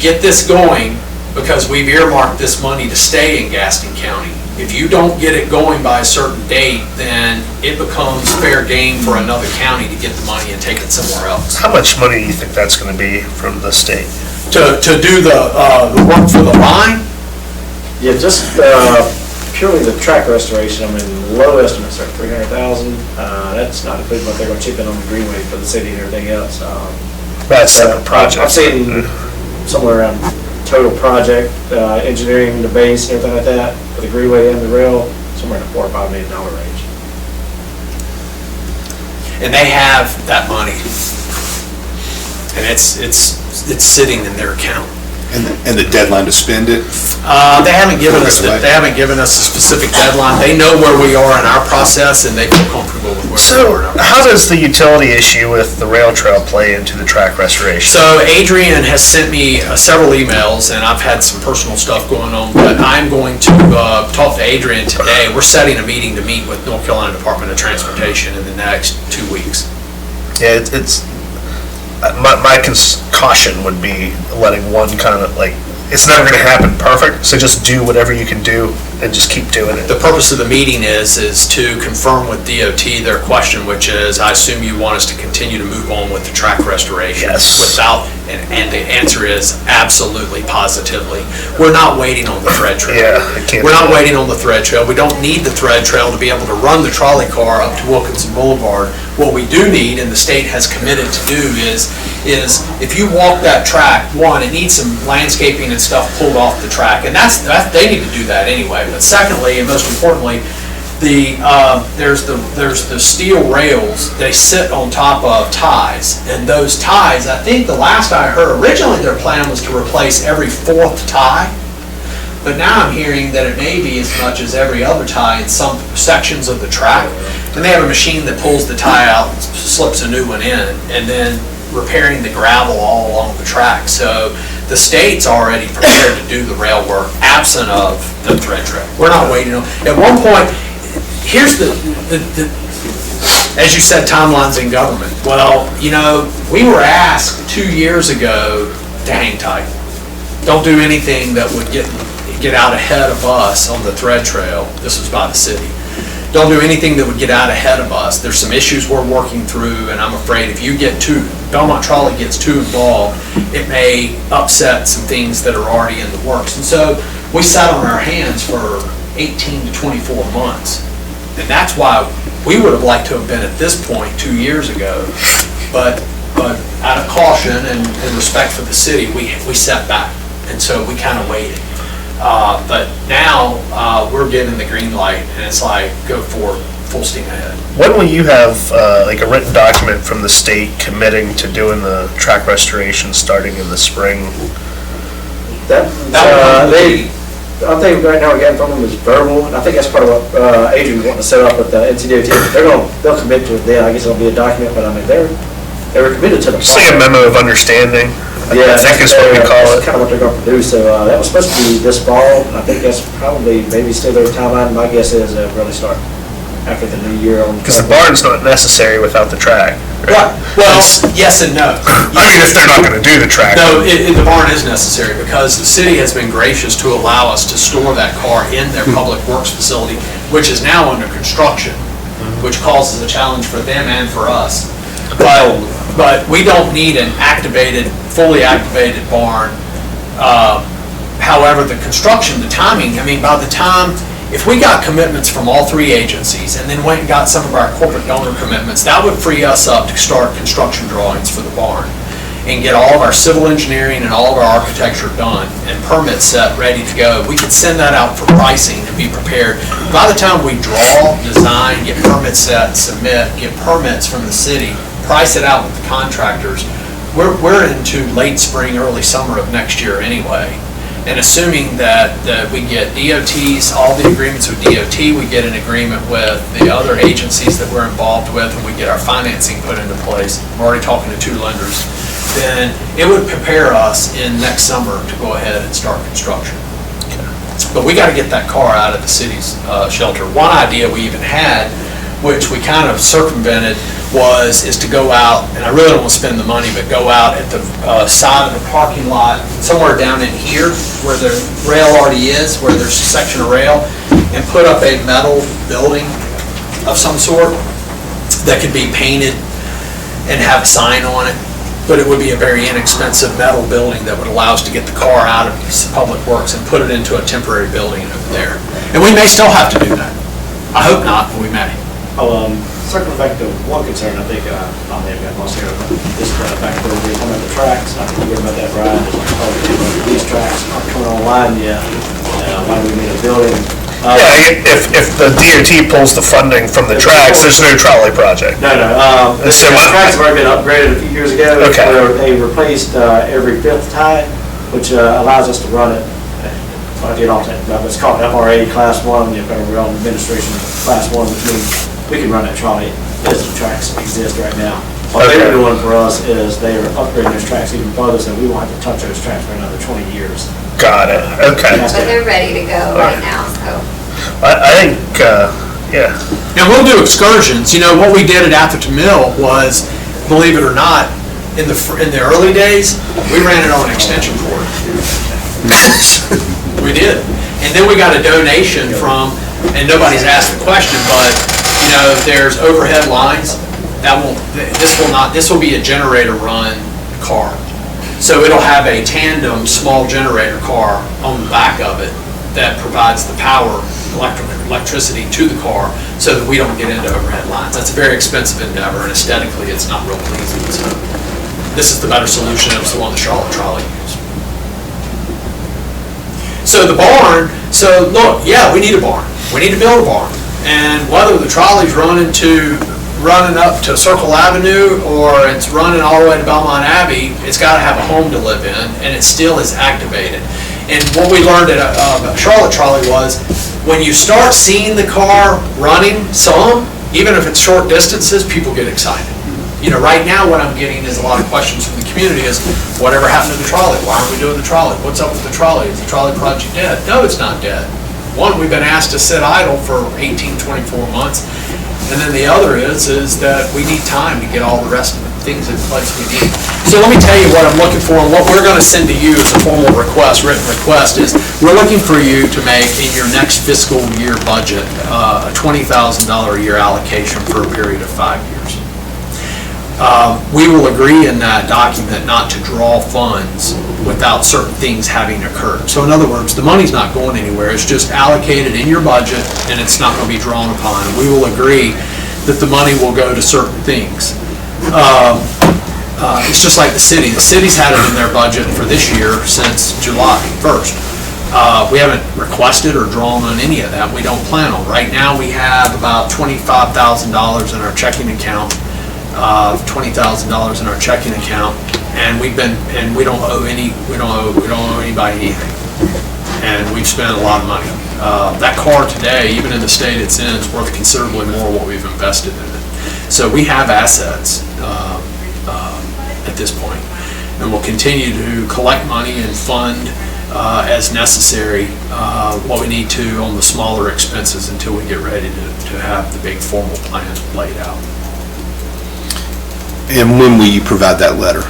get this going because we've earmarked this money to stay in Gaston County. If you don't get it going by a certain date, then it becomes fair game for another county to get the money and take it somewhere else. How much money do you think that's going to be from the state? To do the work for the line? Yeah, just purely the track restoration, I mean, low estimates are $300,000. That's not including what they're going to chip in on the greenway for the city and everything else. That's a project. I've seen somewhere around total project, engineering, the base, and everything like that, for the greenway and the rail, somewhere in the $4 or $5 million range. And they have that money. And it's sitting in their account. And the deadline to spend it? They haven't given us a specific deadline. They know where we are in our process and they feel comfortable with where we are. So how does the utility issue with the rail trail play into the track restoration? So Adrian has sent me several emails and I've had some personal stuff going on, but I'm going to talk to Adrian today. We're setting a meeting to meet with North Carolina Department of Transportation in the next 2 weeks. Yeah, it's my caution would be letting one kind of like, it's never going to happen perfect, so just do whatever you can do and just keep doing it. The purpose of the meeting is to confirm with DOT their question, which is, I assume you want us to continue to move on with the track restoration? Yes. Without, and the answer is absolutely, positively. We're not waiting on the thread trail. Yeah, I can't. We're not waiting on the thread trail. We don't need the thread trail to be able to run the trolley car up to Wilkinson Boulevard. What we do need, and the state has committed to do, is if you walk that track, one, it needs some landscaping and stuff pulled off the track, and they need to do that anyway. But secondly, and most importantly, there's the steel rails. They sit on top of ties, and those ties, I think the last I heard, originally their plan was to replace every fourth tie, but now I'm hearing that it may be as much as every other tie in some sections of the track. And they have a machine that pulls the tie out and slips a new one in, and then repairing the gravel all along the track. So the state's already prepared to do the rail work absent of the thread trail. We're not waiting on. At one point, here's the as you said, timelines in government. Well, you know, we were asked 2 years ago to hang tight. Don't do anything that would get out ahead of us on the thread trail. This was by the city. Don't do anything that would get out ahead of us. There's some issues we're working through, and I'm afraid if Belmont Trolley gets too involved, it may upset some things that are already in the works. And so we sat on our hands for 18 to 24 months. And that's why we would have liked to have been at this point 2 years ago. But out of caution and respect for the city, we sat back. And so we kind of waited. But now we're getting the green light, and it's like, go for full steam ahead. When will you have like a written document from the state committing to doing the track restoration starting in the spring? I think right now we got from them is verbal, and I think that's part of what Adrian wanting to set up with the NCDOT. They'll commit to it then. I guess it'll be a document, but I mean, they were committed to the Just like a project. memo of understanding. Yeah, I think is what we call that's it. kind of what they're going to do. So that was supposed to be this fall, and I think that's probably maybe still their timeline. My guess is really start after the new year. Because the barn's not necessary without the track. Right. Well, yes and no. I mean, if they're not gonna do the track. No, the barn is necessary because the city has been gracious to allow us to store that car in their public works facility, which is now under construction, which causes a challenge for them and for us. But we don't need an fully activated barn. However, the construction, the timing, I mean, by the time, if we got commitments from all three agencies and then went and got some of our corporate donor commitments, that would free us up to start construction drawings for the barn and get all of our civil engineering and all of our architecture done and permits set, ready to go. We could send that out for pricing and be prepared. By the time we draw, design, get permits set, submit, get permits from the city, price it out with the contractors, we're into late spring, early summer of next year anyway. And assuming that we get DOTs, all the agreements with DOT, we get an agreement with the other agencies that we're involved with, and we get our financing put into place, we're already talking to 2 lenders, then it would prepare us in next summer to go ahead and start construction. But we got to get that car out of the city's shelter. One idea we even had, which we kind of circumvented, is to go out, and I really don't want to spend the money, but go out at the side of the parking lot, somewhere down in here, where the rail already is, where there's a section of rail, and put up a metal building of some sort that could be painted and have a sign on it. But it would be a very inexpensive metal building that would allow us to get the car out of Public Works and put it into a temporary building over there. And we may still have to do that. I hope not, but we may. Circling back to one concern, I think, I may have got lost here, but this back where we're talking about the tracks, I think you're about that, Brian, is like, oh, these tracks aren't coming online yet, why do we need a building? Yeah, if the DOT pulls the funding from the tracks, there's no trolley project. No, the So my- tracks have already been upgraded a few years ago. Okay. Where they replaced every 5th tie, which allows us to run it, it's called FRA Class 1, the Federal Rail Administration Class 1, which means we can run that trolley as the tracks exist right now. What they're doing for us is they are upgrading those tracks even further, so we won't have to touch those tracks for another 20 years. Got it, okay. But they're ready to go right now, so. I think, yeah. Now, we'll do excursions. You know, what we did at Atherton Mill was, believe it or not, in the early days, we ran it on an extension cord. We did. And then we got a donation from, and nobody's asked the question, but, you know, there's overhead lines. This will be a generator run car. So it'll have a tandem small generator car on the back of it that provides the power, electricity to the car so that we don't get into overhead lines. That's a very expensive endeavor, and aesthetically it's not real pleasing. So this is the better solution. It was the one the Charlotte Trolley used. So the barn, look, yeah, we need a barn. We need to build a barn. And whether the trolley's running up to Circle Avenue or it's running all the way to Belmont Abbey, it's got to have a home to live in, and it still is activated. And what we learned at Charlotte Trolley was, when you start seeing the car running some, even if it's short distances, people get excited. You know, right now what I'm getting is a lot of questions from the community is, whatever happened to the trolley? Why aren't we doing the trolley? What's up with the trolley? Is the trolley project dead? No, it's not dead. One, we've been asked to sit idle for 18, 24 months. And then the other is that we need time to get all the rest of the things in place we need. So let me tell you what I'm looking for, and what we're going to send to you as a formal request, written request, is we're looking for you to make in your next fiscal year budget a $20,000 a year allocation for a period of 5 years. We will agree in that document not to draw funds without certain things having occurred. So in other words, the money's not going anywhere. It's just allocated in your budget, and it's not going to be drawn upon. We will agree that the money will go to certain things. It's just like the city. The city's had it in their budget for this year since July 1st. We haven't requested or drawn on any of that. We don't plan on. Right now, we have about $25,000 in our checking account. $20,000 in our checking account, and we don't owe anybody anything. and we've spent a lot of money. That car today, even in the state it's in, is worth considerably more what we've invested in it. So we have assets at this point, and we'll continue to collect money and fund as necessary what we need to on the smaller expenses until we get ready to have the big formal plan laid out. And when will you provide that letter?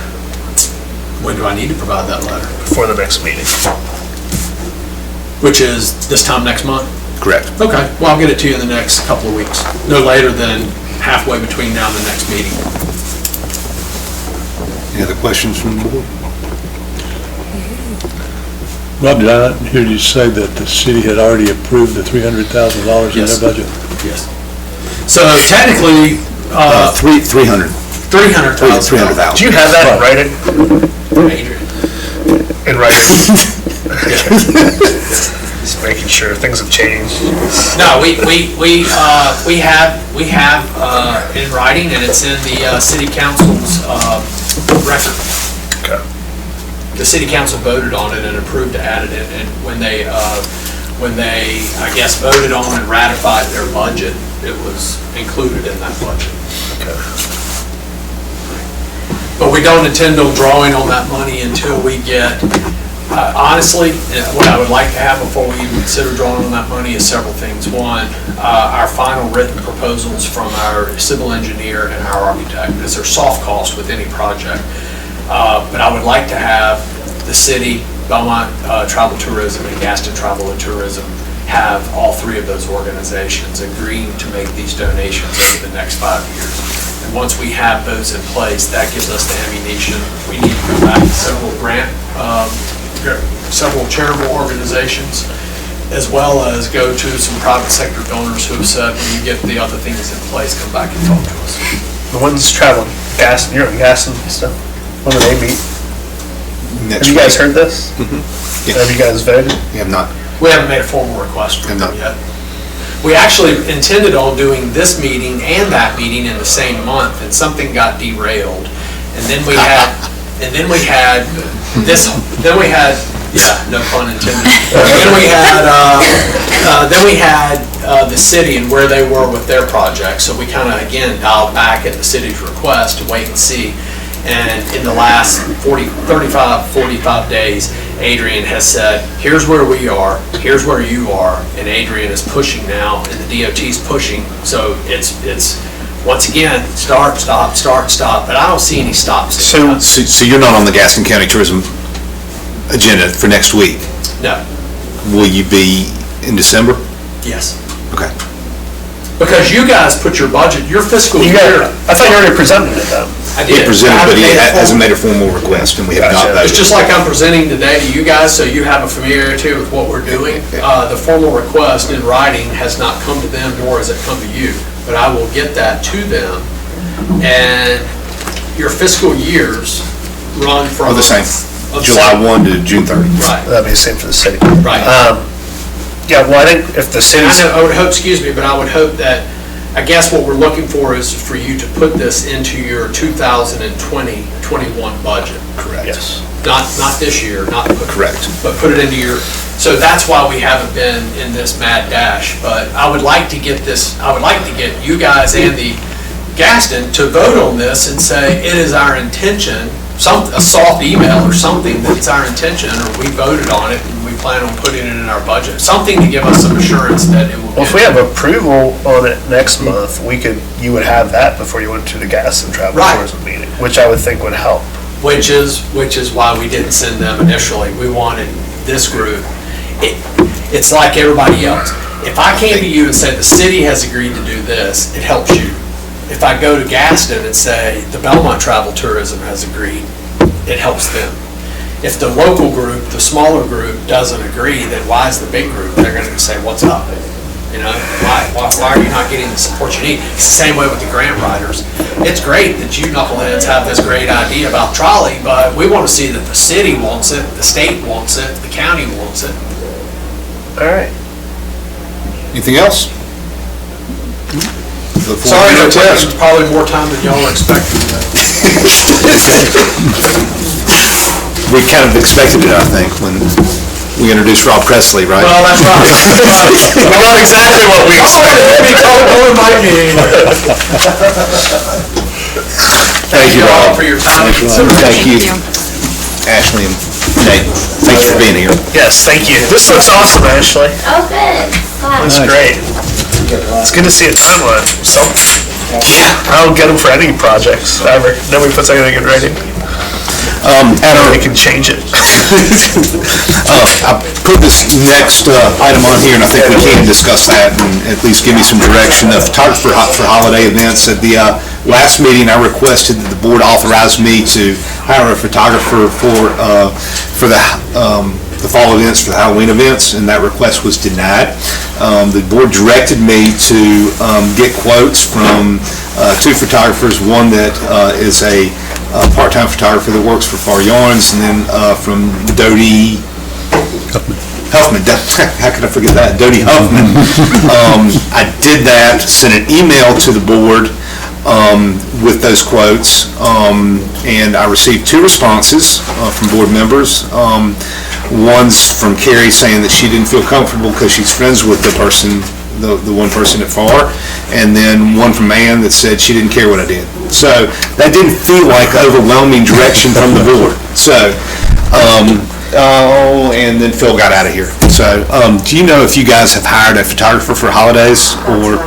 When do I need to provide that letter? Before the next meeting. Which is this time next month? Correct. Okay, well, I'll get it to you in the next couple of weeks, no later than halfway between now and the next meeting. Any other questions from the board? Rob, did I not hear you say that the city had already approved the $300,000 in Yes. their budget? Yes. So technically, 300. 300,000. 300,000. Do you have that in writing? Adrian. In writing? Just making sure things have changed. No, we have in writing, and it's in the city council's record. Okay. The city council voted on it and approved to add it in, and when they, I guess, voted on and ratified their budget, it was included in that budget. Okay. But we don't intend on drawing on that money until we get, honestly, what I would like to have before we even consider drawing on that money is several things. One, our final written proposals from our civil engineer and our architect, because they're soft costs with any project. But I would like to have the city, Belmont Travel Tourism, and Gaston Travel and Tourism have all three of those organizations agreeing to make these donations over the next 5 years. And once we have those in place, that gives us the ammunition. We need to go back to several charitable organizations, as well as go to some private sector donors who have said, when you get the other things in place, come back and talk to us. The ones traveling, you're in Gaston and stuff. When do they meet? Next Have you guys week. heard this? Yes. Have you guys voted? We have not. We haven't made a formal request from them No. yet. We actually intended on doing this meeting and that meeting in the same month, and something got derailed. And then we had, yeah, no pun intended. Then we had the city and where they were with their project. So we kind of, again, dialed back at the city's request to wait and see. And in the last 45 days, Adrian has said, here's where we are, here's where you are, and Adrian is pushing now, and the DOT's pushing, so it's once again, start, stop, but I don't see any stops. So you're not on the Gaston County Tourism agenda for next week? No, Will you be in December? yes. Okay. Because you guys put your budget, your fiscal year. I thought you already presented it though. I He did. presented, I but he haven't made a hasn't formal- made a formal request, and we have not Gotcha. voted. It's just like I'm presenting today to you guys, so you have a familiarity with what we're doing. The formal request in writing has not come to them, nor has it come to you, but I will get that to them. And your fiscal years run from. Or the same, of July same- 1 to June 30. Right, That'd be the same for the city. right. Yeah, well, I think if the And city's, I would hope, excuse me, but I would hope that, I guess what we're looking for is for you to put this into your 2020-21 budget. Correct. yes. Not this year, not put. Correct. But put it into your, so that's why we haven't been in this mad dash. But I would like to get this, I would like to get you guys and the Gaston to vote on this and say, it is our intention, a soft email or something that it's our intention, or we voted on it and we plan on putting it in our budget. Something to give us some assurance that it will Well, if we have approval on it next month, you would have that before you went to the Gaston Travel Right. Tourism meeting, which I would think would help. Which is why we didn't send them initially. We wanted this group. It's like everybody else. If I came to you and said, the city has agreed to do this, it helps you. If I go to Gaston and say, the Belmont Travel Tourism has agreed, it helps them. If the local group, the smaller group doesn't agree, then why is the big group? They're going to say, what's up? You know, why are you not getting the support you need? It's the same way with the grant writers. It's great that you knuckleheads have this great idea about Trolley, but we want to see that the city wants it, the state wants it, the county wants it. All right. Anything else? Look forward Sorry, to no your test. test. Probably more time than y'all were expecting. We kind of expected it, I think, when We introduced Rob Presley, right? Well, that's right. Not exactly what we expected. Thank you, all Rob. for your time and Thank consideration. you, Ashley and Nate. Thank you for being here. Yes, thank you. This looks awesome, Ashley. Oh, good. Glad. That's great. It's good to see a timeline. So, I don't get them for any projects ever. Nobody puts anything in writing. They can change it. I put this next item on here, and I think we can discuss that and at least give me some direction. The photographer for holiday events. At the last meeting, I requested that the board authorize me to hire a photographer for the fall events, for the Halloween events, and that request was denied. The board directed me to get quotes from two photographers, one that is a part-time photographer that works for Far Yarns, and then from Dodie Huffman. How could I forget that? Dodie Huffman. I did that, sent an email to the board with those quotes, and I received two responses from board members. One's from Carrie saying that she didn't feel comfortable because she's friends with the person, the one person at FAR, and then one from Ann that said she didn't care what I did. So that didn't feel like overwhelming direction from the board. So, and then Phil got out of here. So, do you know if you guys have hired a photographer for holidays or?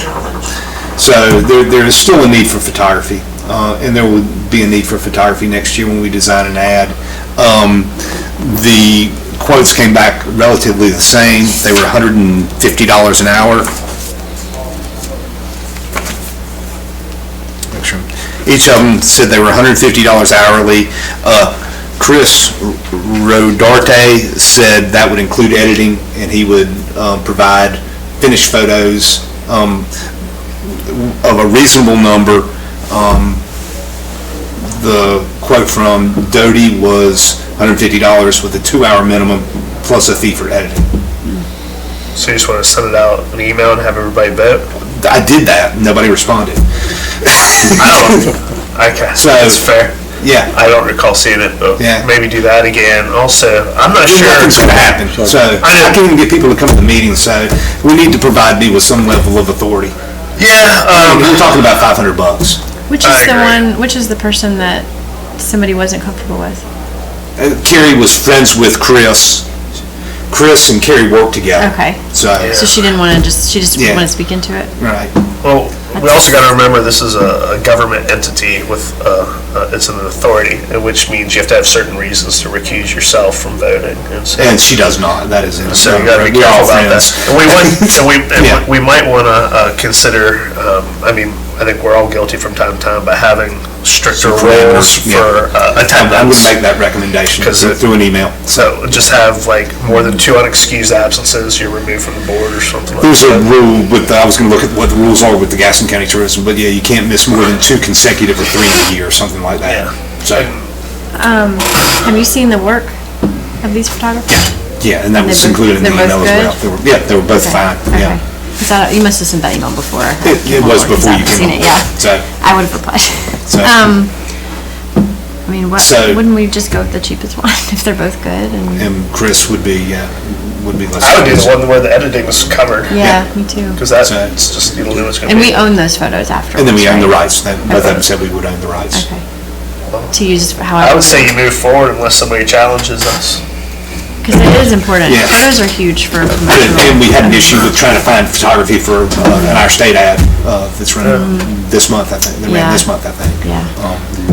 So there is still a need for photography, and there will be a need for photography next year when we design an ad. The quotes came back relatively the same. They were $150 an hour. Each of them said they were $150 hourly. Chris Rodarte said that would include editing, and he would provide finished photos of a reasonable number. The quote from Dodie was $150 with a 2-hour minimum plus a fee for editing. So you just want to send it out an email and have everybody vote? I did that. Nobody responded. Okay, So- that's fair. Yeah. I don't recall seeing it, but Yeah. maybe do that again. Also, I'm not sure. Nothing's going to happen. So I can't even get people to come to the meeting. So we need to provide me with some level of authority. Yeah, We're talking about $500. Which I is the agree. one, which is the person that somebody wasn't comfortable with? Carrie was friends with Chris. Chris and Carrie worked together. Okay. So, So she didn't want to she just Yeah. wanted to speak into it? right. well, we also got to remember this is a government entity with, it's an authority, which means you have to have certain reasons to recuse yourself from voting. And so, And she does not. That is in. so you got to be We're all careful about that. friends. And Yeah. we might want to consider, I mean, I think we're all guilty from time to time, but having stricter Some rules parameters, for I'm going attendance. to make that recommendation 'Cause through an email. So just have like more than 2 unexcused absences, you're removed from the board or something like There's a that. rule with, I was going to look at what the rules are with the Gaston County Tourism, but yeah, you can't miss more than 2 consecutive or 3 in a year or something like that. Yeah. So, Have you seen the work of these photographers? yeah, and that was They're both- included in the they're email both as well. good? Yeah, they were both Okay. fine, Okay. yeah. You must have sent that email before. It was before you Seen came it, on. yeah. So, I would have replied. So- I mean, So- wouldn't we just go with the cheapest one if they're both good? And and Chris would be less. I would do the one where the editing is covered. yeah, me too. Because that's just, you don't know what's going to And be. we own those photos afterwards. And then we own the right? rights. Both of them said we would own the rights. Okay. To use however. I would say you move forward unless somebody challenges us. Because it is important. Yeah. Photos are huge for And promotional. we had an issue with trying to find photography for an Our State ad that's running this month, I think. They ran Yeah. this month, I think. Yeah.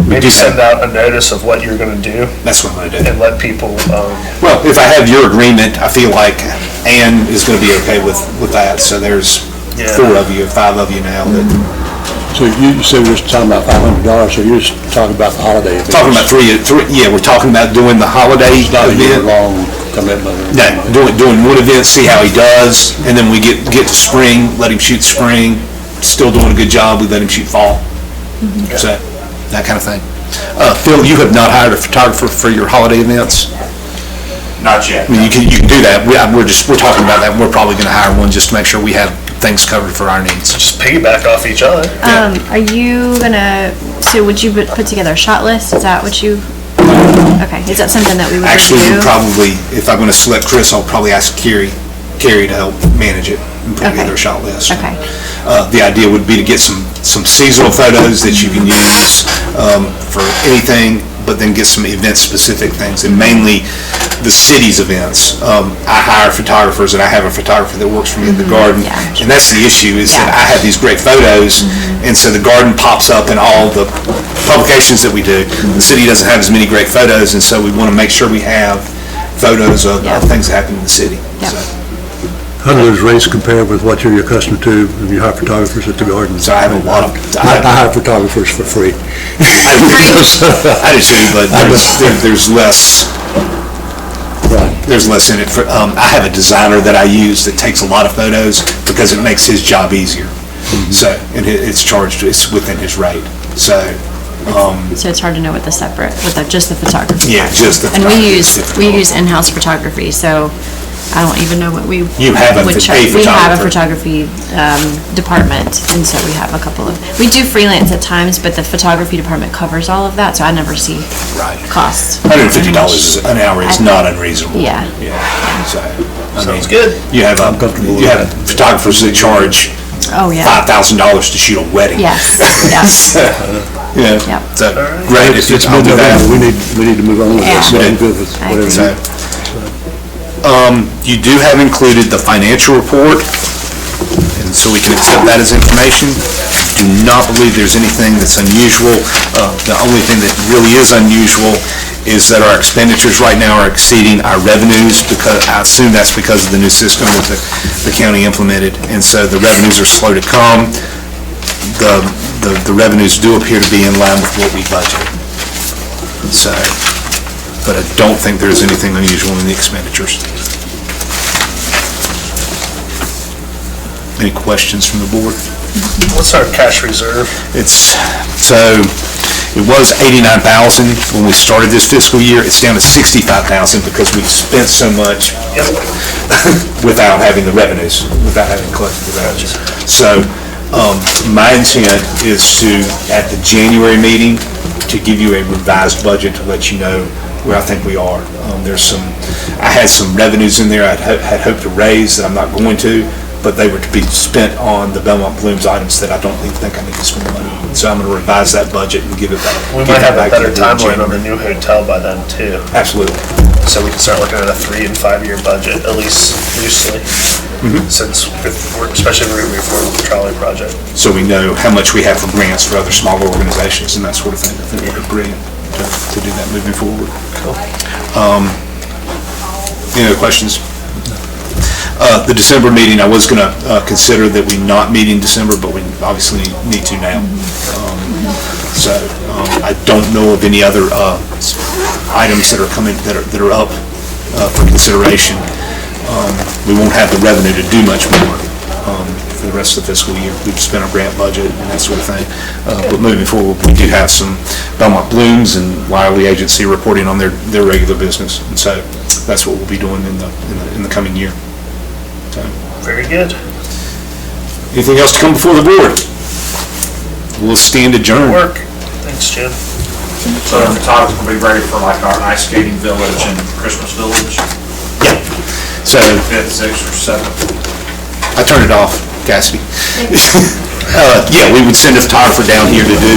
Maybe send out a notice of what you're going to do That's what I'm going to do. and let people, Well, if I have your agreement, I feel like Ann is going to be okay with that. So there's Yeah. 4 of you, 5 of you now that, So you said we're just talking about $500, so you're just talking about the holiday events? talking about three, yeah, we're talking about doing the holiday It's not a event. year-long commitment or No, anything? doing one event, see how he does, and then we get to spring, let him shoot spring, still doing a good job, we let him shoot fall. So, that kind of thing. Phil, you have not hired a photographer for your holiday events? Not yet. I mean, you can do that, we're talking about that, we're probably gonna hire one just to make sure we have things covered for our needs. just piggyback off each other. Are you gonna, so would you put together a shot list? Is that what you? Okay, is that something that we would Actually, review? we probably, if I'm going to select Chris, I'll probably ask Carrie to help manage it and put together a shot list. Okay. The idea would be to get some seasonal photos that you can use for anything, but then get some event-specific things, and mainly the city's events. I hire photographers, and I have a photographer that works for me in the garden, Yeah. and that's the issue, is that Yeah. I have these great photos, and so the garden pops up in all the publications that we do. The city doesn't have as many great photos, and so we want to make sure we have photos of Yeah. things that happen in the city. Yeah. So- How do those rates compare with what you're accustomed to when you hire photographers at the garden? So I have a lot of, I hire photographers for free. I do too, but there's less, there's less in it. I have a designer that I use that takes a lot of photos because it makes his job easier. So, and it's charged, it's within his rate. So, So it's hard to know what the separate, just the photography. yeah, just the. And photography we use in-house photography, so I don't even know what we You have a would ph- charge. a We have a photographer. photography department, and so we have a couple of, we do freelance at times, but the photography department covers all of that, so I never see Right. costs. $150 an hour is not unreasonable. Yeah. Yeah, so. I Sounds mean, good. You have photographers that charge Oh, yeah. $5,000 to shoot a wedding. Yes, yes. Yeah, Yep. so, great, if It's I'll do that. mid-November, we need to move on with this. Yeah. I'm good with I whatever. agree. So, you do have included the financial report, and so we can accept that as information. Do not believe there's anything that's unusual. The only thing that really is unusual is that our expenditures right now are exceeding our revenues, because I assume that's because of the new system that the county implemented, and so the revenues are slow to come. The revenues do appear to be in line with what we budgeted. So, but I don't think there's anything unusual in the expenditures. Any questions from the board? What's our cash reserve? It was 89,000 when we started this fiscal year. It's down to 65,000 because we've spent so much without having the revenues, without having collected the revenues. So, my intent is to, at the January meeting, to give you a revised budget to let you know where I think we are. I had some revenues in there I had hoped to raise that I'm not going to, but they were to be spent on the Belmont Blooms items that I don't even think I need to spend money on. So I'm going to revise that budget and give it back. We give might it have a back to better you in timeline on the January. new hotel by then too. Absolutely. So we can start looking at a 3 and 5 year budget, at least loosely. Since, especially if we're moving forward with the trolley project. So we know how much we have for grants for other smaller organizations and that sort of thing. I think we're agreeing to do that moving forward. Any other questions? The December meeting, I was going to consider that we not meet in December, but we obviously need to now. So I don't know of any other items that are coming, that are up for consideration. We won't have the revenue to do much more for the rest of the fiscal year. We've spent our grant budget and that sort of thing. But moving forward, we do have some Belmont Blooms and Wiley Agency reporting on their regular business. And so that's what we'll be doing in the coming year. So, Very good. anything else to come before the board? We'll stand adjourned. Work. Thanks, Jim. So the photography will be ready for like our ice skating village and Christmas village, Yeah. So 5th, 6th, or 7th. I turned it off, Cassidy. Yeah, we would send a photographer down here to do,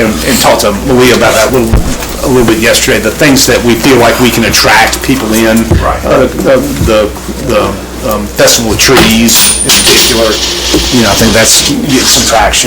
and talk to Malia about that a little bit yesterday, the things that we feel like we can attract people in. Right. The Festival of Trees in particular, I think that's getting some traction.